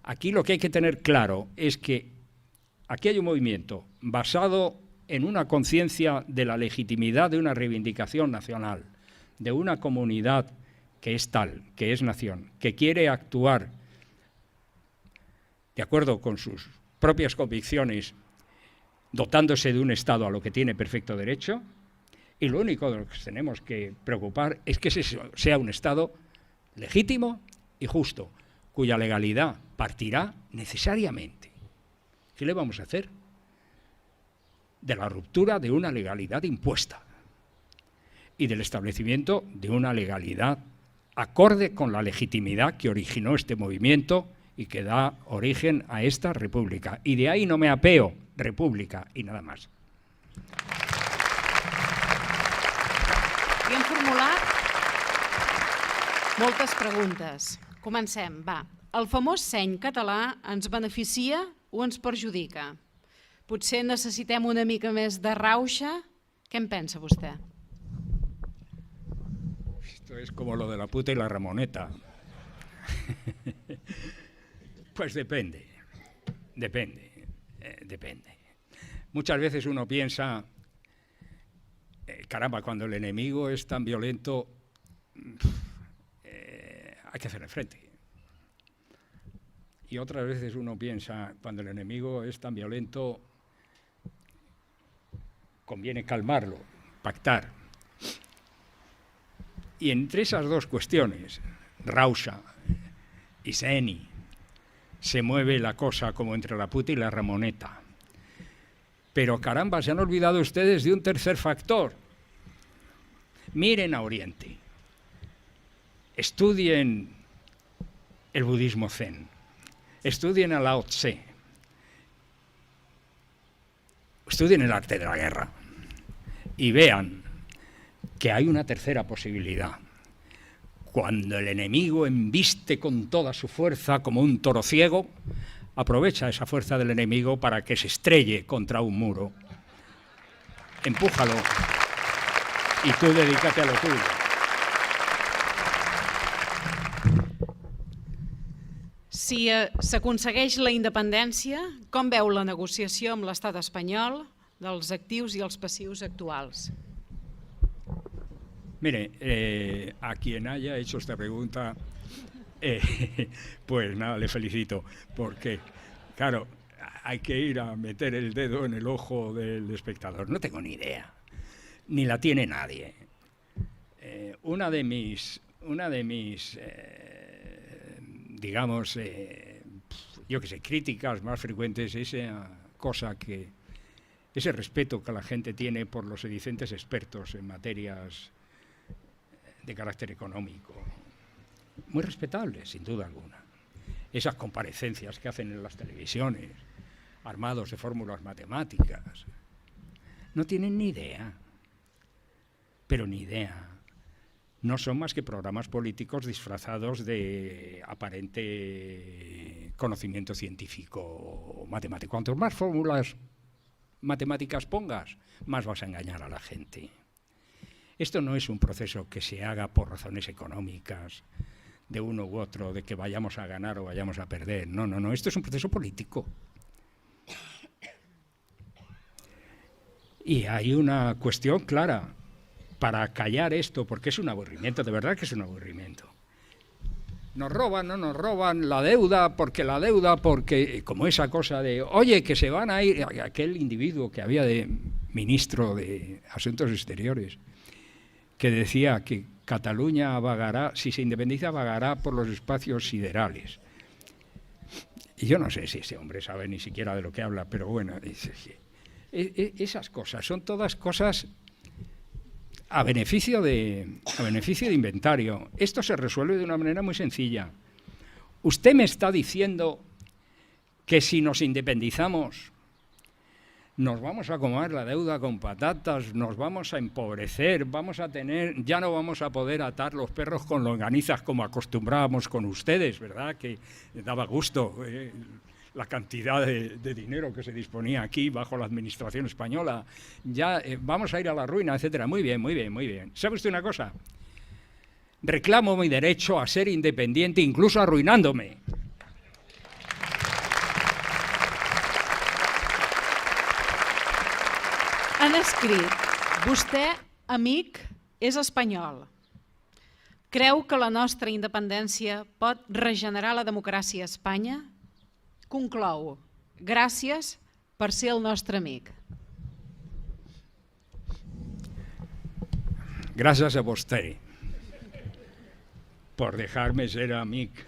Aquí lo que hay que tener claro es que aquí hay un movimiento basado en una conciencia de la legitimidad de una reivindicación nacional, de una comunidad que es tal, que es nación, que quiere actuar de acuerdo con sus propias convicciones, dotándose de un Estado a lo que tiene perfecto derecho, y lo único de lo que tenemos que preocupar es que ese sea un Estado legítimo y justo, cuya legalidad partirá necesariamente. ¿Qué le vamos a hacer? De la ruptura de una legalidad impuesta y del establecimiento de una legalidad acorde con la legitimidad que originó este movimiento y que da origen a esta república. Y de ahí no me apeo, república y nada más. I hem formulat moltes preguntes. Comencem, va. El famós seny català ens beneficia o ens perjudica? Potser necessitem una mica més de rauxa? Què en pensa vostè? Esto es como lo de la puta y la Ramoneta. Pues depende. Muchas veces uno piensa, caramba, cuando el enemigo es tan violento, hay que hacerle frente. Y otras veces uno piensa, cuando el enemigo es tan violento, conviene calmarlo, pactar. Y entre esas dos cuestiones, rauxa y seni, se mueve la cosa como entre la puta y la Ramoneta. Pero caramba, se han olvidado ustedes de un tercer factor. Miren a Oriente, estudien el budismo zen, estudien a Lao Tse, estudien el arte de la guerra y vean que hay una tercera posibilidad. Cuando el enemigo embiste con toda su fuerza como un toro ciego, aprovecha esa fuerza del enemigo para que se estrelle contra un muro. Empújalo y tú dedícate a lo tuyo. Si s'aconsegueix la independència, com veu la negociació amb l'estat espanyol dels actius i els passius actuals? Mire, a quien haya hecho esta pregunta, pues nada, le felicito, porque, claro, hay que ir a meter el dedo en el ojo del espectador. No tengo ni idea, ni la tiene nadie. Una de mis digamos, yo qué sé, críticas más frecuentes es esa cosa que, ese respeto que la gente tiene por los sedicentes expertos en materias de carácter económico, muy respetable, sin duda alguna. Esas comparecencias que hacen en las televisiones, armados de fórmulas matemáticas, no tienen ni idea, pero ni idea. No son más que programas políticos disfrazados de aparente conocimiento científico o matemático. Cuanto más fórmulas matemáticas pongas, más vas a engañar a la gente. Esto no es un proceso que se haga por razones económicas, de uno u otro, de que vayamos a ganar o vayamos a perder. No, no, no, esto es un proceso político. Y hay una cuestión clara para callar esto, porque es un aburrimiento, de verdad que es un aburrimiento. Nos roban, no nos roban, la deuda, porque como esa cosa de, oye, que se van a ir, aquel individuo que había de ministro de Asuntos Exteriores, que decía que Cataluña vagará, si se independiza, vagará por los espacios siderales. Y yo no sé si ese hombre sabe ni siquiera de lo que habla, pero bueno, esas cosas son todas cosas a beneficio de inventario. Esto se resuelve de una manera muy sencilla. Usted me está diciendo que si nos independizamos nos vamos a comer la deuda con patatas, nos vamos a empobrecer, ya no vamos a poder atar los perros con longanizas como acostumbrábamos con ustedes, ¿verdad? Que daba gusto la cantidad de dinero que se disponía aquí bajo la administración española. Ya vamos a ir a la ruina, etcétera. Muy bien, muy bien, muy bien. ¿Sabe usted una cosa? Reclamo mi derecho a ser independiente, incluso arruinándome. Han escrit, vostè, amic, és espanyol. Creu que la nostra independència pot regenerar la democràcia a Espanya? Conclou, gràcies per ser el nostre amic. Gràcies a vostè por dejarme ser amic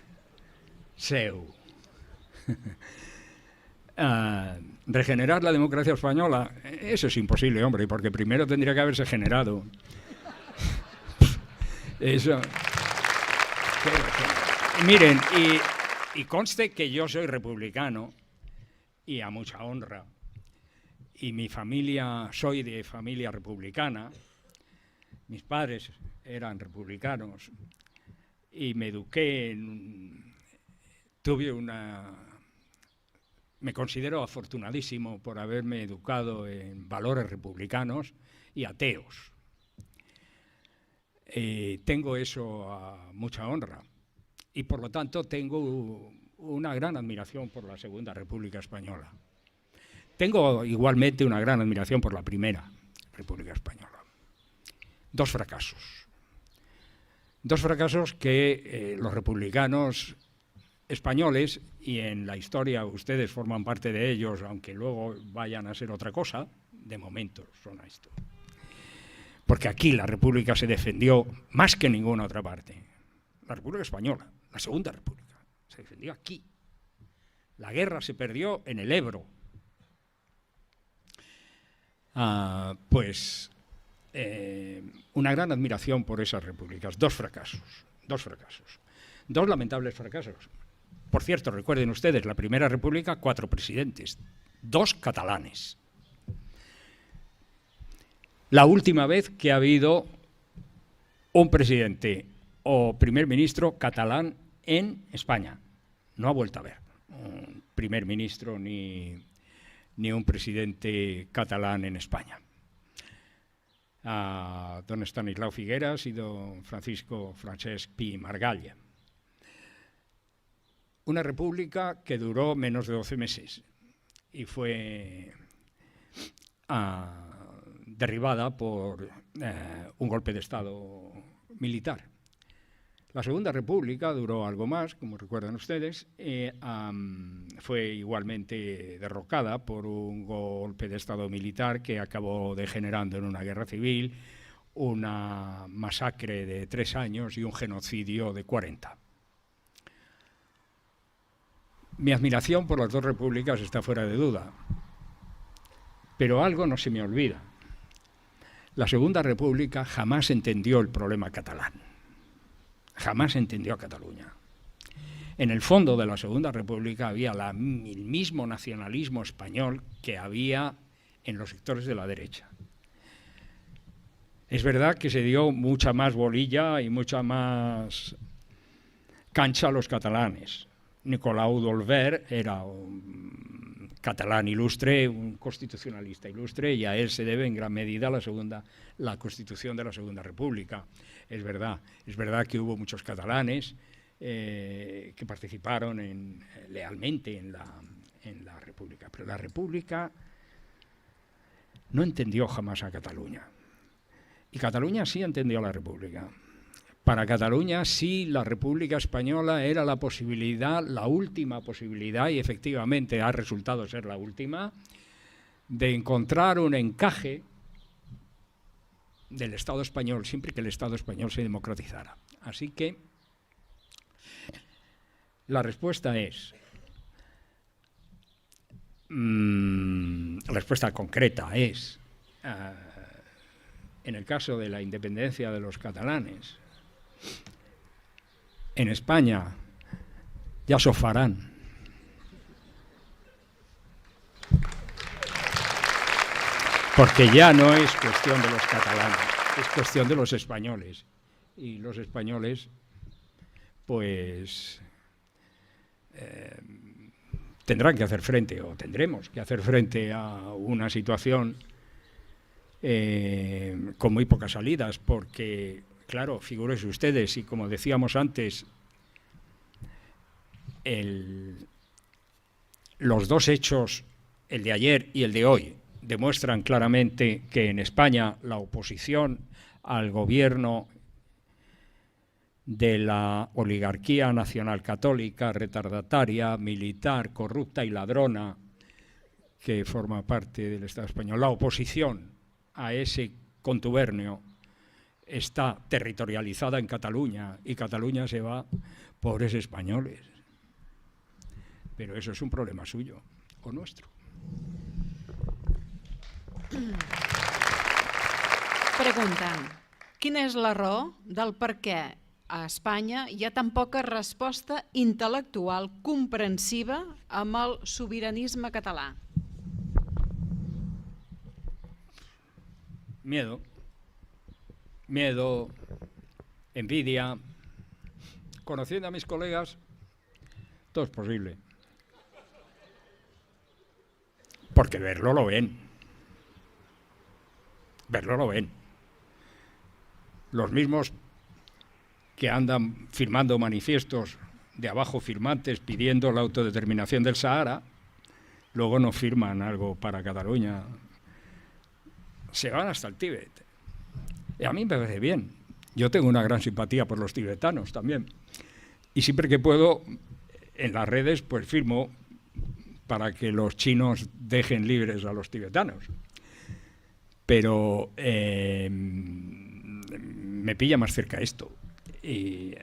seu. Regenerar la democracia española, eso es imposible, hombre, porque primero tendría que haberse generado. Eso. Miren, y conste que yo soy republicano y a mucha honra, y mi familia, soy de familia republicana, mis padres eran republicanos y me eduqué me considero afortunadísimo por haberme educado en valores republicanos y ateos. Tengo eso a mucha honra y por lo tanto tengo una gran admiración por la Segunda República Española. Tengo igualmente una gran admiración por la Primera República Española. Dos fracasos que los republicanos españoles, y en la historia ustedes forman parte de ellos, aunque luego vayan a ser otra cosa, de momento son esto. Porque aquí la República se defendió más que en ninguna otra parte. La República Española, la Segunda República, se defendió aquí. La guerra se perdió en el Ebro. Una gran admiración por esas repúblicas. Dos lamentables fracasos. Por cierto, recuerden ustedes, la Primera República, 4 presidentes, 2 catalanes. La última vez que ha habido un presidente o primer ministro catalán en España. No ha vuelto a haber un primer ministro ni un presidente catalán en España. Don Estanislao Figueras y don Francisco Francesc Pi Margalla. Una república que duró menos de 12 meses y fue derribada por un golpe de Estado militar. La Segunda República duró algo más, como recuerdan ustedes, fue igualmente derrocada por un golpe de Estado militar que acabó degenerando en una guerra civil, una masacre de 3 años y un genocidio de 40. Mi admiración por las dos repúblicas está fuera de duda, pero algo no se me olvida. La Segunda República jamás entendió el problema catalán, jamás entendió a Cataluña. En el fondo de la Segunda República había el mismo nacionalismo español que había en los sectores de la derecha. Es verdad que se dio mucha más bolilla y mucha más cancha a los catalanes. Nicolau d'Olwer era un catalán ilustre, un constitucionalista ilustre, y a él se debe en gran medida la constitución de la Segunda República. Es verdad que hubo muchos catalanes que participaron lealmente en la República, pero la República no entendió jamás a Cataluña. Y Cataluña sí entendió a la República. Para Cataluña sí, la República Española era la posibilidad, la última posibilidad, y efectivamente ha resultado ser la última, de encontrar un encaje del Estado español, siempre que el Estado español se democratizara. Así que la respuesta es, la respuesta concreta es, en el caso de la independencia de los catalanes, en España ya s'ho farán. Porque ya no es cuestión de los catalanes, es cuestión de los españoles. Y los españoles, pues, tendrán que hacer frente, o tendremos que hacer frente a una situación con muy pocas salidas, porque, claro, figúrense ustedes, y como decíamos antes, los dos hechos, el de ayer y el de hoy, demuestran claramente que en España la oposición al gobierno de la oligarquía nacional católica, retardataria, militar, corrupta y ladrona, que forma parte del Estado español, la oposición a ese contubernio está territorializada en Cataluña, y Cataluña se va, pobres españoles. Pero eso es un problema suyo o nuestro. Pregunten, quina és la raó del per què a Espanya hi ha tan poca resposta intel·lectual comprensiva amb el sobiranisme català? Miedo, envidia. Conociendo a mis colegas, todo es posible. Porque verlo lo ven. Verlo lo ven. Los mismos que andan firmando manifiestos de abajo firmantes pidiendo la autodeterminación del Sahara, luego no firman algo para Cataluña. Se van hasta el Tíbet. Y a mí me parece bien. Yo tengo una gran simpatía por los tibetanos también. Y siempre que puedo, en las redes, pues firmo para que los chinos dejen libres a los tibetanos. Pero me pilla más cerca esto. Y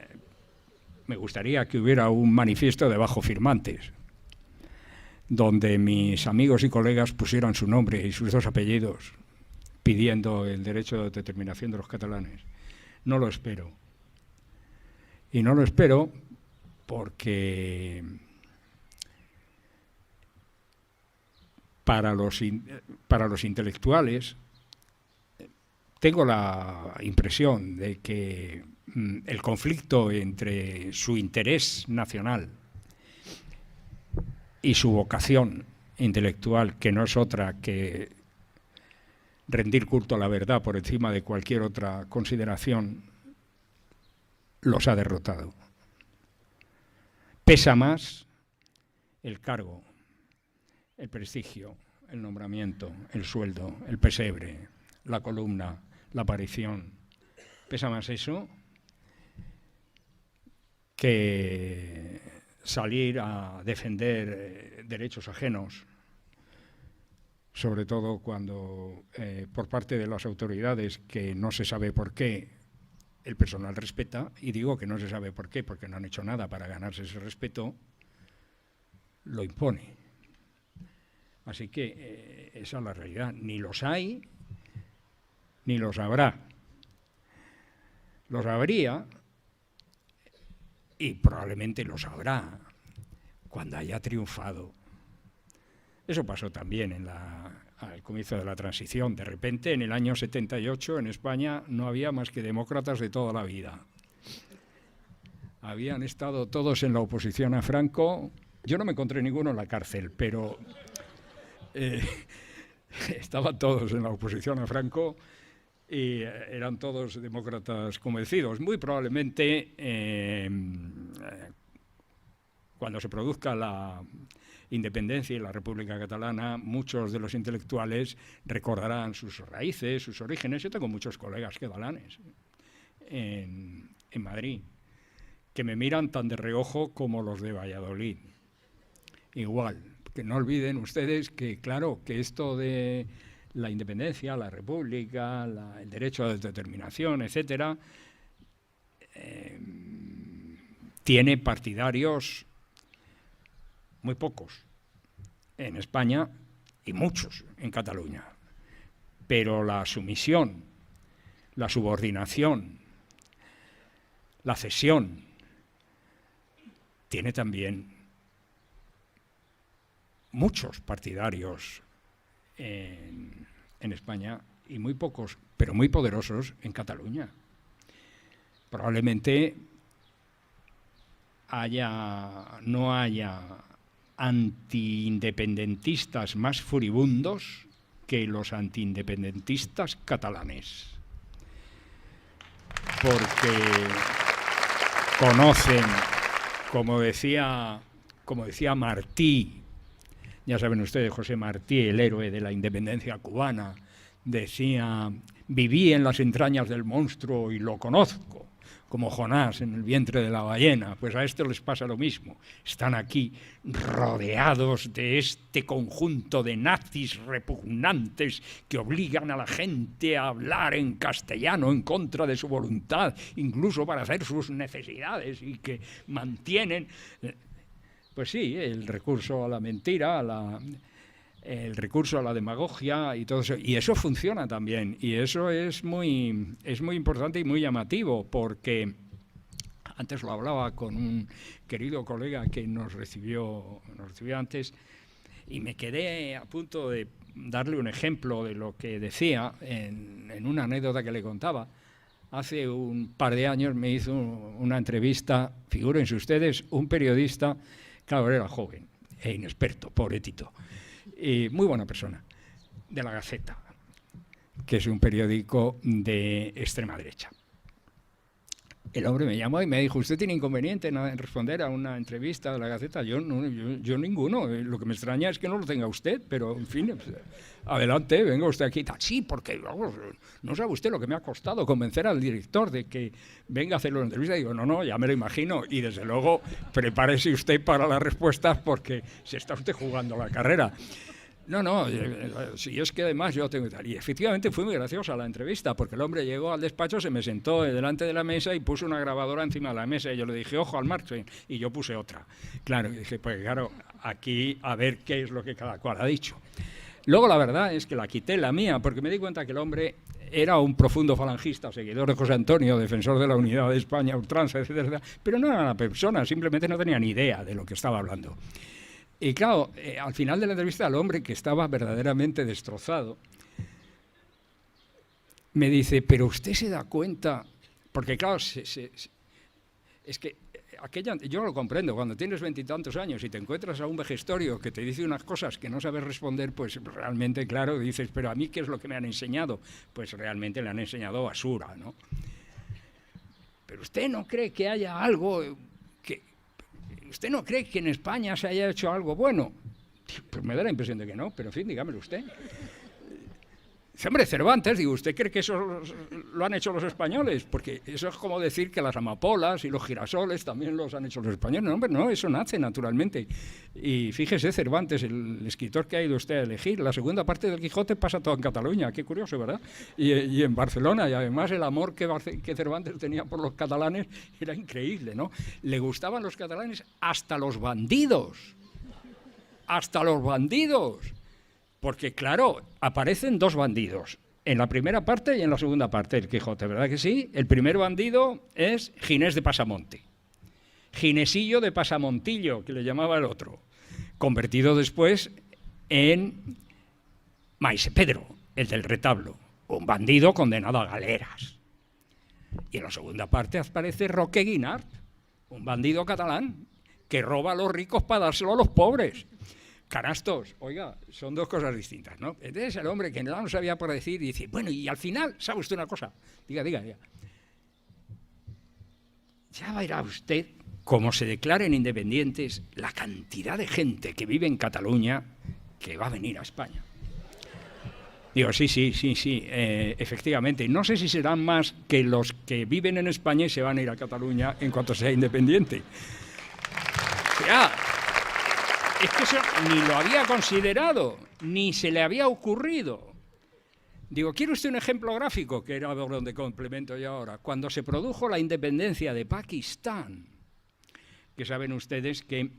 me gustaría que hubiera un manifiesto de bajo firmantes, donde mis amigos y colegas pusieran su nombre y sus dos apellidos, pidiendo el derecho de autodeterminación de los catalanes. No lo espero. Y no lo espero porque para los intelectuales tengo la impresión de que el conflicto entre su interés nacional y su vocación intelectual, que no es otra que rendir culto a la verdad por encima de cualquier otra consideración, los ha derrotado. Pesa más el cargo, el prestigio, el nombramiento, el sueldo, el pesebre, la columna, la aparición. Pesa más eso que salir a defender derechos ajenos, sobre todo cuando por parte de las autoridades, que no se sabe por qué, el personal respeta, y digo que no se sabe por qué, porque no han hecho nada para ganarse ese respeto, lo impone. Así que esa es la realidad. Ni los hay, ni los habrá. Los habría, y probablemente los habrá, cuando haya triunfado. Eso pasó también al comienzo de la transición. De repente, en el año 78, en España, no había más que demócratas de toda la vida. Habían estado todos en la oposición a Franco. Yo no me encontré ninguno en la cárcel, pero estaban todos en la oposición a Franco y eran todos demócratas convencidos. Muy probablemente, cuando se produzca la independencia y la República Catalana, muchos de los intelectuales recordarán sus raíces, sus orígenes. Yo tengo muchos colegas catalanes en Madrid que me miran tan de reojo como los de Valladolid. Igual, que no olviden ustedes que, claro, que esto de la independencia, la república, el derecho a la autodeterminación, etcétera, tiene partidarios muy pocos en España y muchos en Cataluña. Pero la sumisión, la subordinación, la cesión, tiene también muchos partidarios en España y muy pocos, pero muy poderosos en Cataluña. Probablemente no haya antiindependentistas más furibundos que los antiindependentistas catalanes, porque conocen, como decía Martí, ya saben ustedes, José Martí, el héroe de la independencia cubana, decía: viví en las entrañas del monstruo y lo conozco, como Jonás en el vientre de la ballena. Pues a esto les pasa lo mismo. Están aquí rodeados de este conjunto de nazis repugnantes que obligan a la gente a hablar en castellano en contra de su voluntad, incluso para hacer sus necesidades, y que mantienen, pues sí, el recurso a la mentira, el recurso a la demagogia y todo eso. Y eso funciona también, y eso es muy importante y muy llamativo, porque antes lo hablaba con un querido colega que nos recibió antes, y me quedé a punto de darle un ejemplo de lo que decía en una anécdota que le contaba. Hace un par de años me hizo una entrevista, figúrense ustedes, un periodista, claro, era joven e inexperto, pobrecito, y muy buena persona, de La Gaceta, que es un periódico de extrema derecha. El hombre me llamó y me dijo: ¿usted tiene inconveniente en responder a una entrevista de La Gaceta? Yo ninguno. Lo que me extraña es que no lo tenga usted, pero en fin, pues, adelante, venga usted aquí. Sí, porque no sabe usted lo que me ha costado convencer al director de que venga a hacer la entrevista. Digo, no, ya me lo imagino, y desde luego prepárese usted para las respuestas, porque se está usted jugando la carrera. No, si es que además yo tengo tal. Y efectivamente fue muy graciosa la entrevista, porque el hombre llegó al despacho, se me sentó delante de la mesa y puso una grabadora encima de la mesa, y yo le dije: ojo al margen, y yo puse otra. Claro, y dije, pues claro, aquí a ver qué es lo que cada cual ha dicho. Luego la verdad es que la quité, la mía, porque me di cuenta que el hombre era un profundo falangista, seguidor de José Antonio, defensor de la unidad de España, ultranza, etcétera, pero no era una persona, simplemente no tenía ni idea de lo que estaba hablando. Y claro, al final de la entrevista, el hombre, que estaba verdaderamente destrozado, me dice: pero usted se da cuenta, porque claro, es que yo lo comprendo, cuando tienes 20 y tantos años y te encuentras a un vejestorio que te dice unas cosas que no sabes responder, pues realmente, claro, dices: pero a mí, ¿qué es lo que me han enseñado? Pues realmente le han enseñado basura, ¿no? Pero usted no cree que haya algo ¿Usted no cree que en España se haya hecho algo bueno? Pues me da la impresión de que no, pero en fin, dígamelo usted. Dice: hombre, Cervantes, digo, ¿usted cree que eso lo han hecho los españoles? Porque eso es como decir que las amapolas y los girasoles también los han hecho los españoles. No, hombre, no, eso nace naturalmente. Y fíjese, Cervantes, el escritor que ha ido usted a elegir, la segunda parte del Quijote pasa todo en Cataluña. Qué curioso, ¿verdad? Y en Barcelona, y además el amor que Cervantes tenía por los catalanes era increíble, ¿no? Le gustaban los catalanes hasta los bandidos. ¡Hasta los bandidos! Porque, claro, aparecen dos bandidos, en la primera parte y en la segunda parte del Quijote, ¿verdad que sí? El primer bandido es Ginés de Pasamonte, Ginesillo de Pasamontillo, que le llamaba el otro, convertido después en Maese Pedro, el del retablo, un bandido condenado a galeras. Y en la segunda parte aparece Roque Guinart, un bandido catalán que roba a los ricos para dárselo a los pobres. Canastos, oiga, son dos cosas distintas, ¿no? Entonces el hombre que no sabía por decir dice: bueno, y al final, ¿sabe usted una cosa? Diga. Ya verá usted cómo se declaren independientes la cantidad de gente que vive en Cataluña que va a venir a España. Digo, sí, efectivamente. No sé si serán más que los que viven en España y se van a ir a Cataluña en cuanto sea independiente. Ya. Es que eso ni lo había considerado, ni se le había ocurrido. Digo, ¿quiere usted un ejemplo gráfico? Que era donde complemento yo ahora. Cuando se produjo la independencia de Pakistán, que saben ustedes que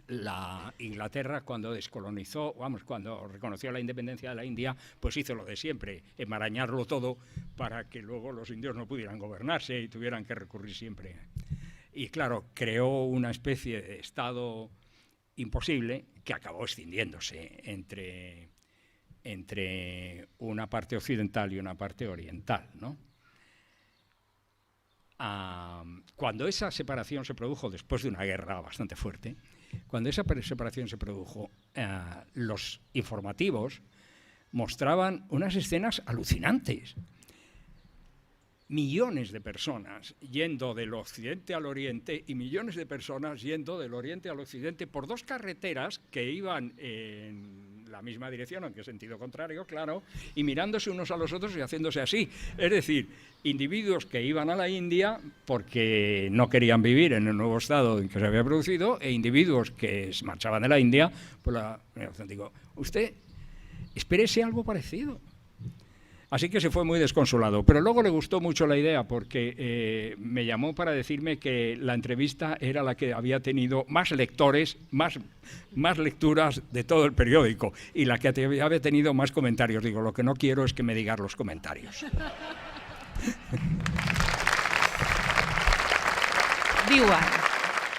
la Inglaterra, cuando descolonizó, cuando reconoció la independencia de la India, pues hizo lo de siempre, enmarañarlo todo para que luego los indios no pudieran gobernarse y tuvieran que recurrir siempre. Y claro, creó una especie de Estado imposible que acabó extendiéndose entre una parte occidental y una parte oriental, ¿no? Cuando esa separación se produjo después de una guerra bastante fuerte, cuando esa separación se produjo, los informativos mostraban unas escenas alucinantes. Millones de personas yendo del occidente al oriente y millones de personas yendo del oriente al occidente por dos carreteras que iban en la misma dirección, aunque en sentido contrario, claro, y mirándose unos a los otros y haciéndose así. Es decir, individuos que iban a la India porque no querían vivir en el nuevo estado en que se había producido, e individuos que se marchaban de la India por la... Digo, usted, espérese algo parecido. Así que se fue muy desconsolado, pero luego le gustó mucho la idea porque me llamó para decirme que la entrevista era la que había tenido más lectores, más lecturas de todo el periódico y la que había tenido más comentarios. Digo, lo que no quiero es que me digan los comentarios. Diuen,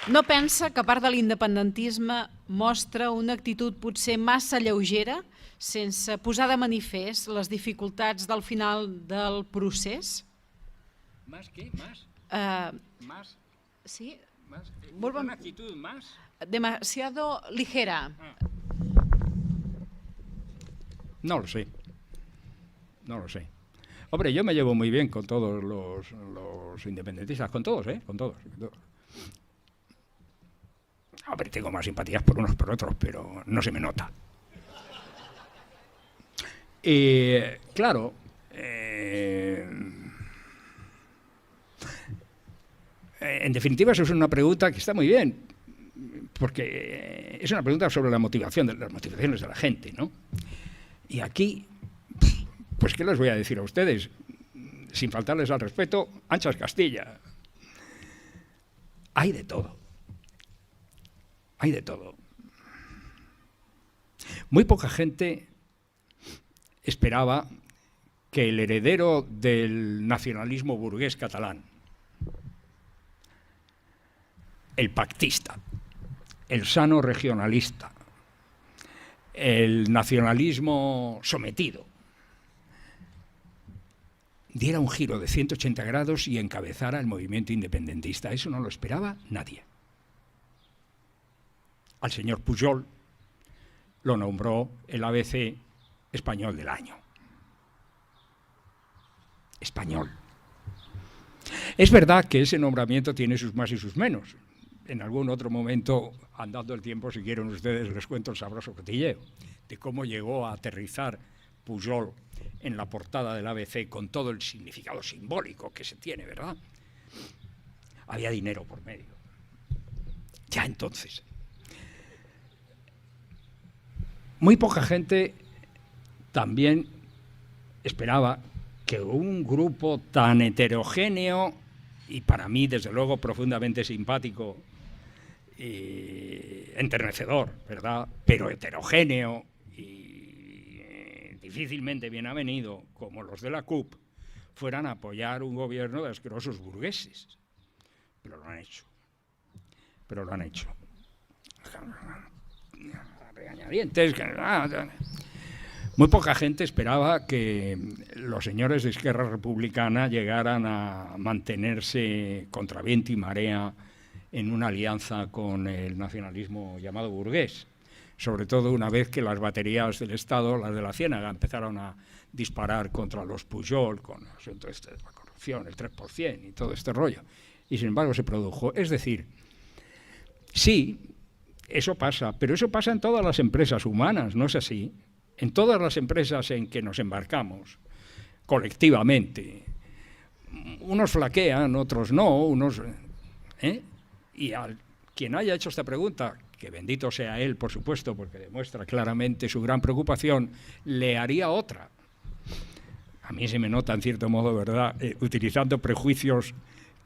no pensa que a part de l'independentisme mostra una actitud potser massa lleugera sense posar de manifest les dificultats del final del procés? ¿Más qué? ¿Más? ¿Más? Sí. ¿Más? Vuelvo ¿Una actitud más? Demasiado ligera. No lo sé. No lo sé. Hombre, yo me llevo muy bien con todos los independentistas, con todos, con todos. Hombre, tengo más simpatías por unos por otros, pero no se me nota. Claro, en definitiva eso es una pregunta que está muy bien, porque es una pregunta sobre la motivación, de las motivaciones de la gente, ¿no? Y aquí, pues ¿qué les voy a decir a ustedes? Sin faltarles al respeto, anchas Castilla. Hay de todo. Hay de todo. Muy poca gente esperaba que el heredero del nacionalismo burgués catalán, el pactista, el sano regionalista, el nacionalismo sometido, diera un giro de 180 grados y encabezara el movimiento independentista. Eso no lo esperaba nadie. Al señor Pujol lo nombró el ABC español del año. Español. Es verdad que ese nombramiento tiene sus más y sus menos. En algún otro momento, andando el tiempo, si quieren ustedes, les cuento el sabroso cotilleo de cómo llegó a aterrizar Pujol en la portada del ABC con todo el significado simbólico que se tiene, ¿verdad? Había dinero por medio. Ya entonces. Muy poca gente también esperaba que un grupo tan heterogéneo y para mí, desde luego, profundamente simpático y enternecedor, ¿verdad? Pero heterogéneo y difícilmente bien avenido, como los de la CUP, fueran a apoyar un gobierno de asquerosos burgueses. Pero lo han hecho. Pero lo han hecho. Regañadientes. Muy poca gente esperaba que los señores de Esquerra Republicana llegaran a mantenerse contra viento y marea en una alianza con el nacionalismo llamado burgués, sobre todo una vez que las baterías del Estado, las de la Ciénaga, empezaron a disparar contra los Pujol, con el asunto este de la corrupción, el 3% y todo este rollo. Y sin embargo se produjo. Es decir, sí, eso pasa, pero eso pasa en todas las empresas humanas, ¿no es así? En todas las empresas en que nos embarcamos, colectivamente, unos flaquean, otros no, unos... Y a quien haya hecho esta pregunta, que bendito sea él, por supuesto, porque demuestra claramente su gran preocupación, le haría otra. A mí se me nota, en cierto modo, ¿verdad?, utilizando prejuicios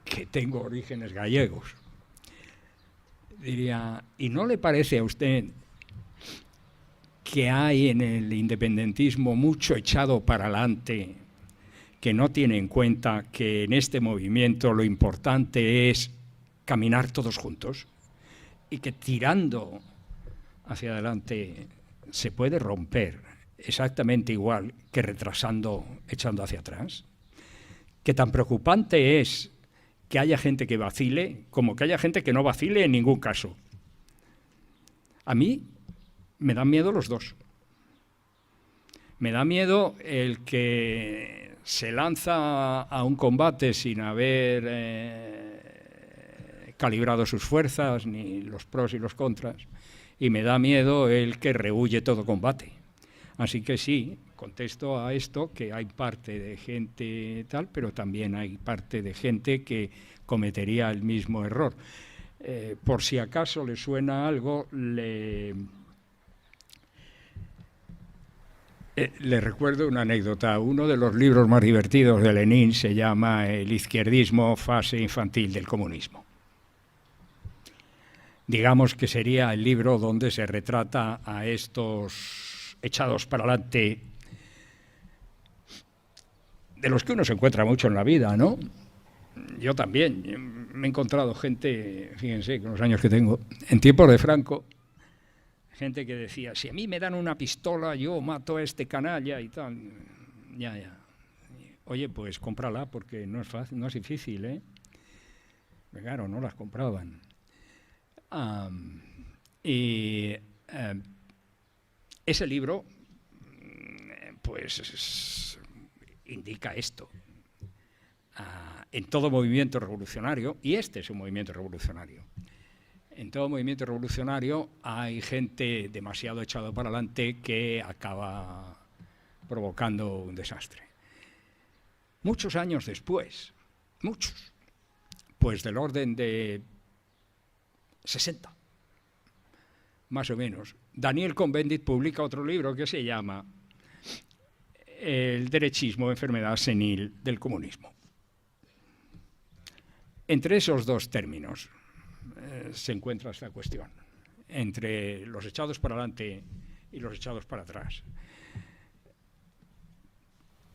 que tengo orígenes gallegos. Diría, ¿y no le parece a usted que hay en el independentismo mucho echado para adelante que no tiene en cuenta que en este movimiento lo importante es caminar todos juntos y que tirando hacia adelante se puede romper exactamente igual que retrasando, echando hacia atrás. Que tan preocupante es que haya gente que vacile como que haya gente que no vacile en ningún caso. A mí me dan miedo los dos. Me da miedo el que se lanza a un combate sin haber calibrado sus fuerzas, ni los pros y los contras, y me da miedo el que rehúye todo combate. Así que sí, contesto a esto, que hay parte de gente tal, pero también hay parte de gente que cometería el mismo error. Por si acaso le suena algo, le recuerdo una anécdota. Uno de los libros más divertidos de Lenin se llama El izquierdismo, fase infantil del comunismo. Digamos que sería el libro donde se retrata a estos echados para adelante, de los que uno se encuentra mucho en la vida, ¿no? Yo también. Me he encontrado gente, fíjense, con los años que tengo, en tiempos de Franco, gente que decía, si a mí me dan una pistola, yo mato a este canalla y tal. Ya. Oye, pues cómprala, porque no es fácil, no es difícil, ¿eh? Pero claro, no las compraban. Ese libro, pues, indica esto. En todo movimiento revolucionario, y este es un movimiento revolucionario, en todo movimiento revolucionario hay gente demasiado echada para adelante que acaba provocando un desastre. Muchos años después, muchos, pues del orden de 60, más o menos, Daniel Cohn-Bendit publica otro libro que se llama El derechismo, enfermedad senil del comunismo. Entre esos dos términos se encuentra esta cuestión, entre los echados para adelante y los echados para atrás.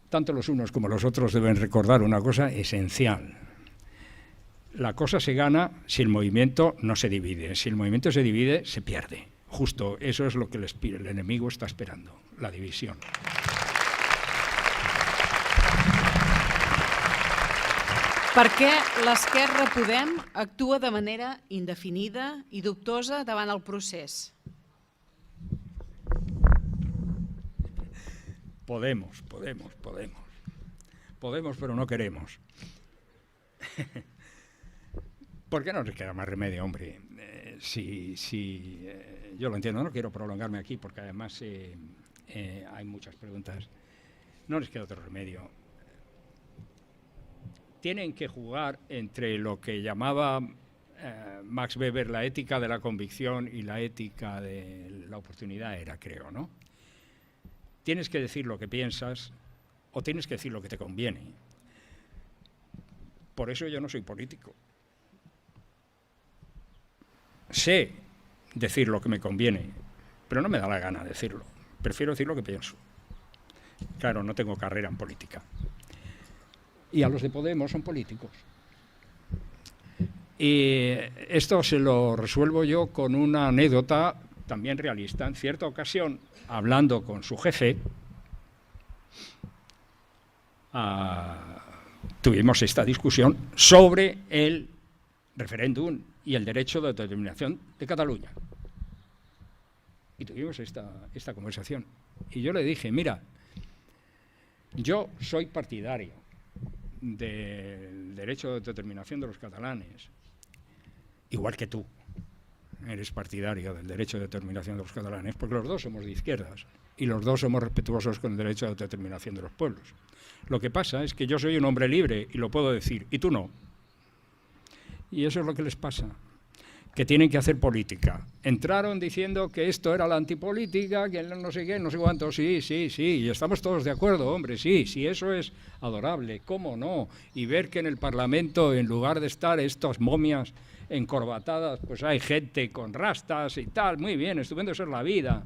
Tanto los unos como los otros deben recordar una cosa esencial. La cosa se gana si el movimiento no se divide. Si el movimiento se divide, se pierde. Justo eso es lo que el enemigo está esperando, la división. Per què l'Esquerra Podem actua de manera indefinida i dubtosa davant el procés? Podemos, pero no queremos. ¿Por qué no nos queda más remedio, hombre? Yo lo entiendo, no quiero prolongarme aquí porque además hay muchas preguntas. No les queda otro remedio. Tienen que jugar entre lo que llamaba Max Weber la ética de la convicción y la ética de la oportunidad era, creo, ¿no? Tienes que decir lo que piensas o tienes que decir lo que te conviene. Por eso yo no soy político. Sé decir lo que me conviene, pero no me da la gana decirlo. Prefiero decir lo que pienso. Claro, no tengo carrera en política. Y a los de Podemos son políticos. Y esto se lo resuelvo yo con una anécdota también realista. En cierta ocasión, hablando con su jefe, tuvimos esta discusión sobre el referéndum y el derecho de autodeterminación de Cataluña. Y tuvimos esta conversación. Y yo le dije, mira, yo soy partidario del derecho de autodeterminación de los catalanes, igual que tú eres partidario del derecho de autodeterminación de los catalanes, porque los dos somos de izquierdas y los dos somos respetuosos con el derecho de autodeterminación de los pueblos. Lo que pasa es que yo soy un hombre libre y lo puedo decir, y tú no. Y eso es lo que les pasa, que tienen que hacer política. Entraron diciendo que esto era la antipolítica, que no sé qué, no sé cuánto, sí, y estamos todos de acuerdo, hombre, sí, eso es adorable, ¿cómo no? Y ver que en el Parlamento, en lugar de estar estas momias encorbatadas, pues hay gente con rastas y tal, muy bien, estupendo, eso es la vida.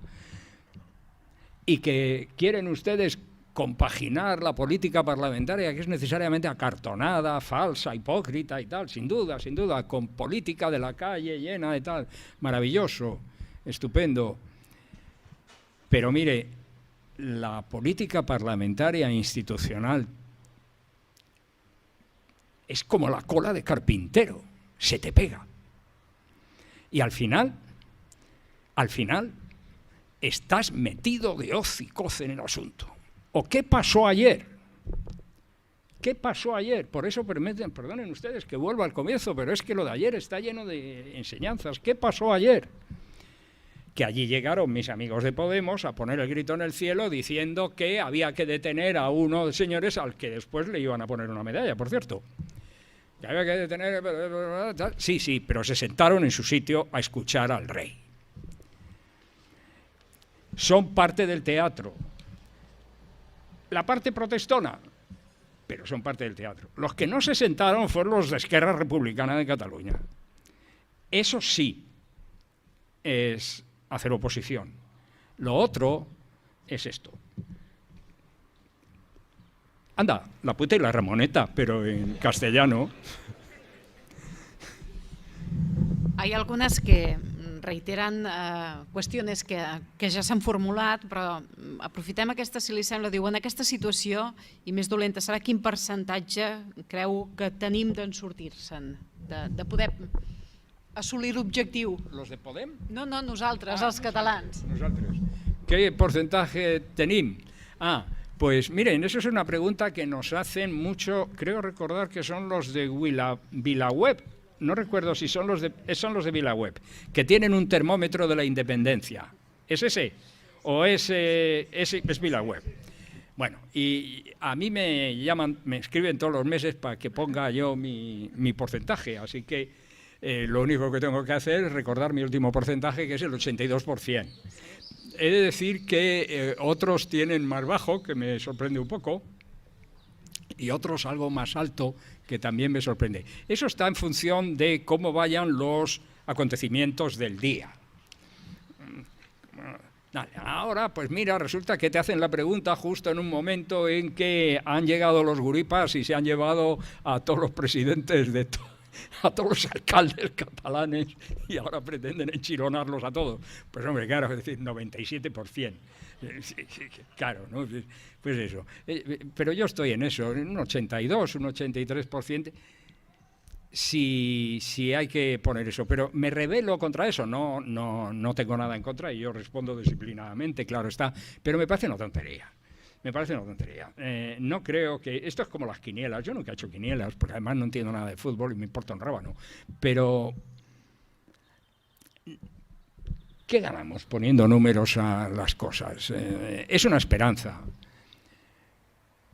Y que quieren ustedes compaginar la política parlamentaria, que es necesariamente acartonada, falsa, hipócrita y tal, sin duda, con política de la calle llena de tal, maravilloso, estupendo. Pero mire, la política parlamentaria institucional es como la cola de carpintero, se te pega. Y al final, estás metido de hocicos en el asunto. ¿O qué pasó ayer? ¿Qué pasó ayer? Por eso perdonen ustedes que vuelva al comienzo, pero es que lo de ayer está lleno de enseñanzas. ¿Qué pasó ayer? Que allí llegaron mis amigos de Podemos a poner el grito en el cielo diciendo que había que detener a uno de señores al que después le iban a poner una medalla, por cierto. Que había que detener... Sí, pero se sentaron en su sitio a escuchar al rey. Son parte del teatro. La parte protestona, pero son parte del teatro. Los que no se sentaron fueron los de Esquerra Republicana de Cataluña. Eso sí es hacer oposición. Lo otro es esto. Anda, la puta y la Ramoneta, pero en castellano. Hay algunes que reiteren qüestions que ja s'han formulat, però aprofitem aquesta, si li sembla, diu, en aquesta situació, i més dolenta serà, quin percentatge creu que tenim d'en sortir-se'n, de poder assolir l'objectiu? ¿Los de Podem? No, nosaltres, els catalans. Nosotros. ¿Qué porcentaje tenemos? Pues miren, eso es una pregunta que nos hacen mucho, creo recordar que son los de VilaWeb, no recuerdo si son los de VilaWeb, que tienen un termómetro de la independencia. ¿Es ese? ¿O es VilaWeb? Bueno, y a mí me llaman, me escriben todos los meses para que ponga yo mi porcentaje, así que lo único que tengo que hacer es recordar mi último porcentaje, que es el 82%. He de decir que otros tienen más bajo, que me sorprende un poco, y otros algo más alto, que también me sorprende. Eso está en función de cómo vayan los acontecimientos del día. Ahora, pues mira, resulta que te hacen la pregunta justo en un momento en que han llegado los guripas y se han llevado a todos los presidentes a todos los alcaldes catalanes y ahora pretenden enchironarlos a todos. Pues hombre, claro, es decir, 97%. Claro, ¿no? Pues eso. Pero yo estoy en eso, en un 82, un 83%, si hay que poner eso. Pero me rebelo contra eso, no tengo nada en contra y yo respondo disciplinadamente, claro está, pero me parece una tontería. No creo que... Esto es como las quinielas. Yo nunca he hecho quinielas, porque además no entiendo nada de fútbol y me importa un rábano. Pero... ¿qué ganamos poniendo números a las cosas? Es una esperanza.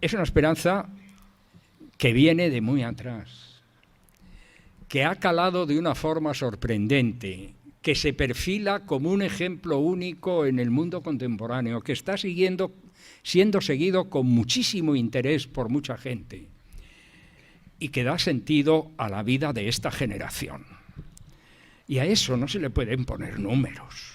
Es una esperanza que viene de muy atrás, que ha calado de una forma sorprendente, que se perfila como un ejemplo único en el mundo contemporáneo, que está siendo seguido con muchísimo interés por mucha gente y que da sentido a la vida de esta generación. Y a eso no se le pueden poner números.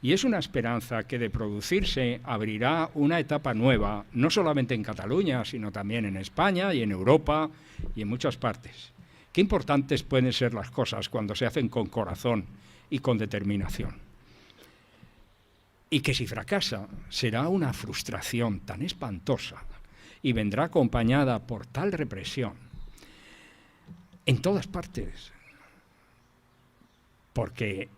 Y es una esperanza que de producirse abrirá una etapa nueva, no solamente en Cataluña, sino también en España y en Europa y en muchas partes. Qué importantes pueden ser las cosas cuando se hacen con corazón y con determinación. Y que si fracasa será una frustración tan espantosa y vendrá acompañada por tal represión en todas partes. Porque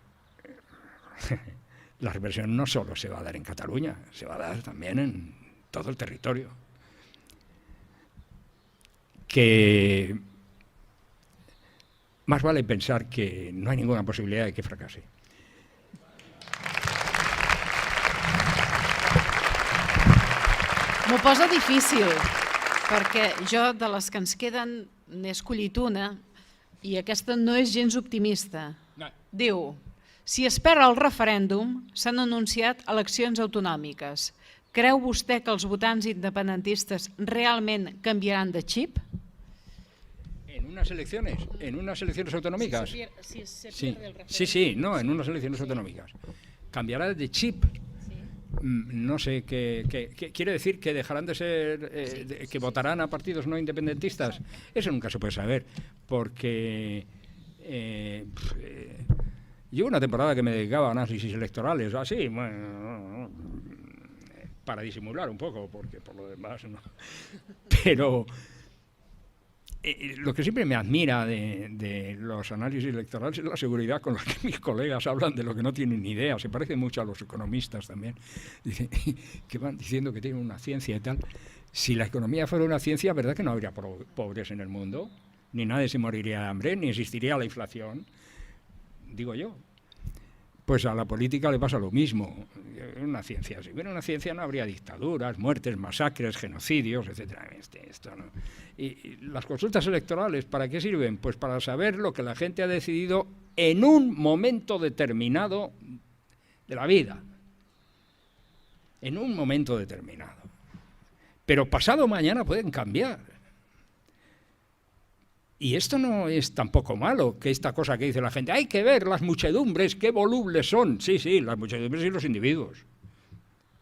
la represión no solo se va a dar en Cataluña, se va a dar también en todo el territorio. Que más vale pensar que no hay ninguna posibilidad de que fracase. M'ho posa difícil, perquè jo de les que ens queden n'he escollit una i aquesta no és gens optimista. No. Diu, si es perd el referèndum, s'han anunciat eleccions autonòmiques. Creu vostè que els votants independentistes realment canviaran de xip? ¿En unas elecciones? ¿En unas elecciones autonómicas? Si se pierde el referéndum. Sí, no, en unas elecciones autonómicas. ¿Cambiará de chip? no sé, que quiere decir que dejarán de ser, que votarán a partidos no independentistas. Eso nunca se puede saber, porque yo una temporada que me dedicaba a análisis electorales, así, bueno, para disimular un poco, porque por lo demás no. Pero lo que siempre me admira de los análisis electorales es la seguridad con la que mis colegas hablan de lo que no tienen ni idea. Se parece mucho a los economistas también, que van diciendo que tienen una ciencia y tal. Si la economía fuera una ciencia, ¿verdad que no habría pobres en el mundo? Ni nadie se moriría de hambre, ni existiría la inflación, digo yo. Pues a la política le pasa lo mismo. Una ciencia, si hubiera una ciencia no habría dictaduras, muertes, masacres, genocidios, etcétera. Esto no. Y las consultas electorales, ¿para qué sirven? Pues para saber lo que la gente ha decidido en un momento determinado de la vida. En un momento determinado. Pero pasado mañana pueden cambiar. Y esto no es tampoco malo, que esta cosa que dice la gente, hay que ver las muchedumbres, qué volubles son. Sí, sí, las muchedumbres y los individuos.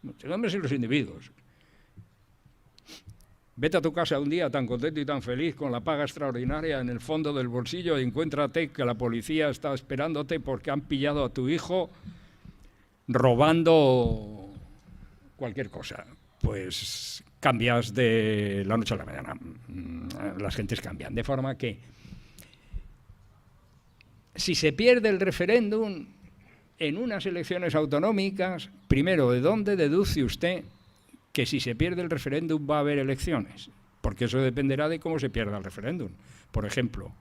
Muchedumbres y los individuos. Vete a tu casa un día tan contento y tan feliz con la paga extraordinaria en el fondo del bolsillo y encuéntrate que la policía está esperándote porque han pillado a tu hijo robando cualquier cosa. Pues cambias de la noche a la mañana. Las gentes cambian. De forma que si se pierde el referéndum en unas elecciones autonómicas, primero, ¿de dónde deduce usted que si se pierde el referéndum va a haber elecciones? Porque eso dependerá de cómo se pierda el referéndum. Por ejemplo,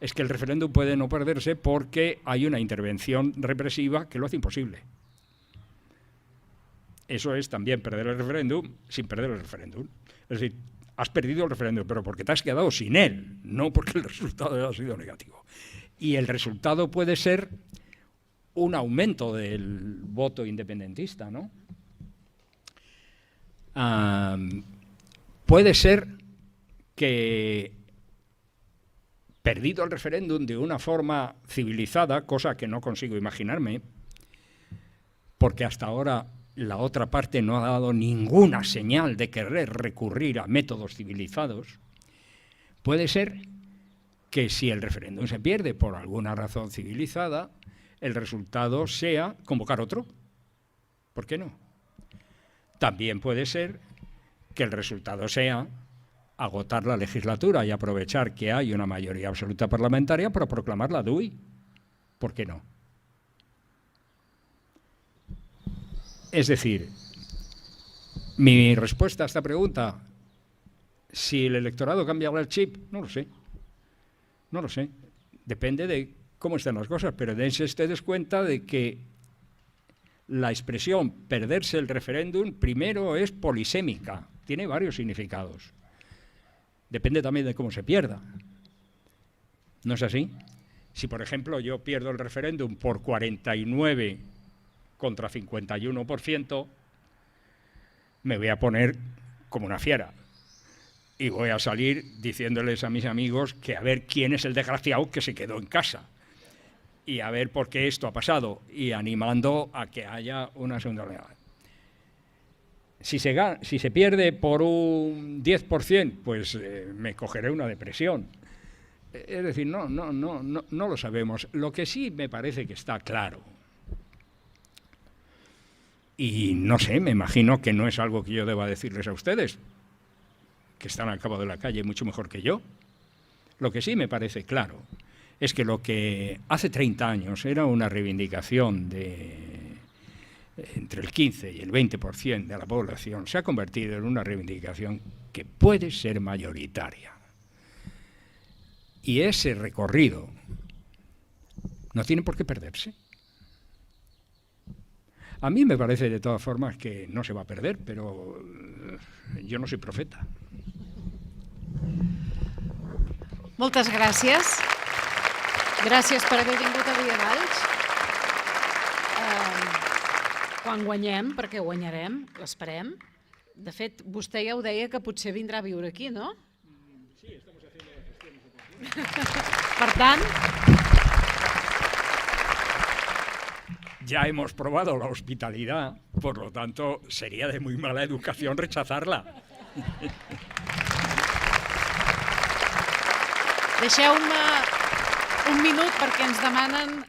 es que el referéndum puede no perderse porque hay una intervención represiva que lo hace imposible. Eso es también perder el referéndum sin perder el referéndum. Es decir, has perdido el referéndum, pero porque te has quedado sin él, no porque el resultado ha sido negativo. Y el resultado puede ser un aumento del voto independentista, ¿no? Puede ser que, perdido el referéndum de una forma civilizada, cosa que no consigo imaginarme, porque hasta ahora la otra parte no ha dado ninguna señal de querer recurrir a métodos civilizados, puede ser que si el referéndum se pierde por alguna razón civilizada, el resultado sea convocar otro. ¿Por qué no? También puede ser que el resultado sea agotar la legislatura y aprovechar que hay una mayoría absoluta parlamentaria para proclamar la DUI. ¿Por qué no? Es decir, mi respuesta a esta pregunta, si el electorado cambia el chip, no lo sé. No lo sé. Depende de cómo estén las cosas, pero dense ustedes cuenta de que la expresión perderse el referéndum primero es polisémica, tiene varios significados. Depende también de cómo se pierda. ¿No es así? Si, por ejemplo, yo pierdo el referéndum por 49 contra 51%, me voy a poner como una fiera. Y voy a salir diciéndoles a mis amigos que a ver quién es el desgraciado que se quedó en casa. Y a ver por qué esto ha pasado. Y animando a que haya una segunda oleada. Si se pierde por un 10%, pues me cogeré una depresión. Es decir, no lo sabemos. Lo que sí me parece que está claro, y no sé, me imagino que no es algo que yo deba decirles a ustedes, que están al cabo de la calle mucho mejor que yo. Lo que sí me parece claro es que lo que hace 30 años era una reivindicación de entre el 15 y el 20% de la población se ha convertido en una reivindicación que puede ser mayoritaria. Y ese recorrido no tiene por qué perderse. A mí me parece de todas formas que no se va a perder, pero yo no soy profeta. Moltes gràcies. Gràcies per haver vingut avui a Valls. Quan guanyem, perquè guanyarem, l'esperem. De fet, vostè ja ho deia que potser vindrà a viure aquí, no? Sí, estamos haciendo gestiones. Per tant, ya hemos probado la hospitalidad, por lo tanto, sería de muy mala educación rechazarla. Deixeu-me un minut perquè ens demanen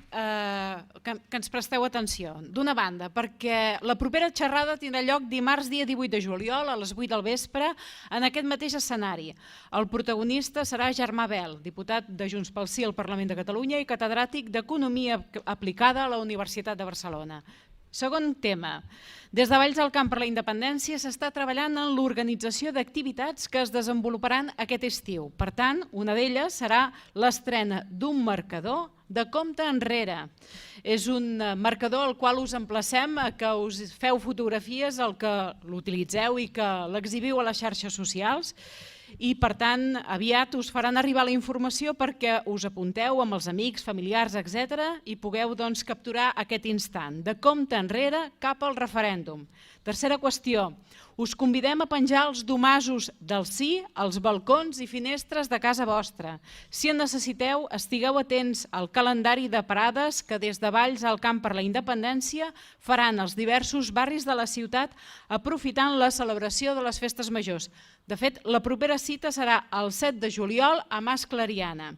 que ens presteu atenció. D'una banda, perquè la propera xerrada tindrà lloc dimarts, dia 18 de juliol, a les 8 del vespre, en aquest mateix escenari. El protagonista serà Germà Bel, diputat de Junts pel Sí al Parlament de Catalunya i catedràtic d'Economia aplicada a la Universitat de Barcelona. Segon tema. Des de Valls al Camp per la Independència s'està treballant en l'organització d'activitats que es desenvoluparan aquest estiu. Per tant, una d'elles serà l'estrena d'un marcador de compte enrere. És un marcador al qual us emplacem a que us feu fotografies, al que l'utilitzeu i que l'exhibiu a les xarxes socials. I, per tant, aviat us faran arribar la informació perquè us apunteu amb els amics, familiars, etc. i pugueu capturar aquest instant de compte enrere cap al referèndum. Tercera qüestió. Us convidem a penjar els domasos del sí als balcons i finestres de casa vostra. Si en necessiteu, estigueu atents al calendari de parades que des de Valls al Camp per la Independència faran els diversos barris de la ciutat aprofitant la celebració de les festes majors. De fet, la propera cita serà el 7 de juliol a Mas Clariana.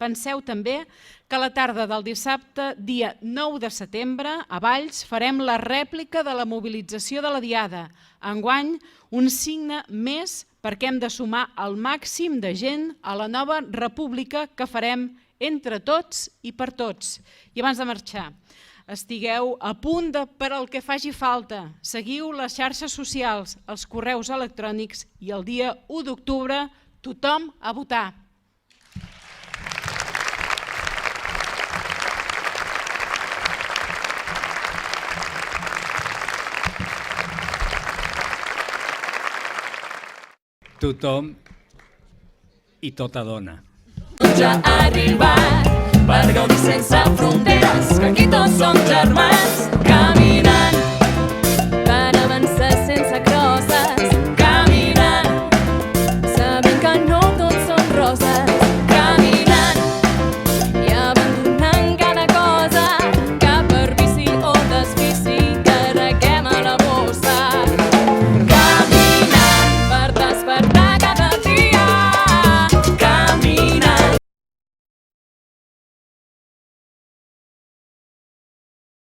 Penseu també que a la tarda del dissabte, dia 9 de setembre, a Valls farem la rèplica de la mobilització de la Diada. Enguany, un signe més perquè hem de sumar el màxim de gent a la nova república que farem entre tots i per tots. I abans de marxar, estigueu a punt per al que faci falta. Seguiu les xarxes socials, els correus electrònics i el dia 1 d'octubre tothom a votar. Tothom i tota dona. Ja ha arribat per gaudir sense fronteres, que aquí tots som germans, caminant per avançar sense crosses.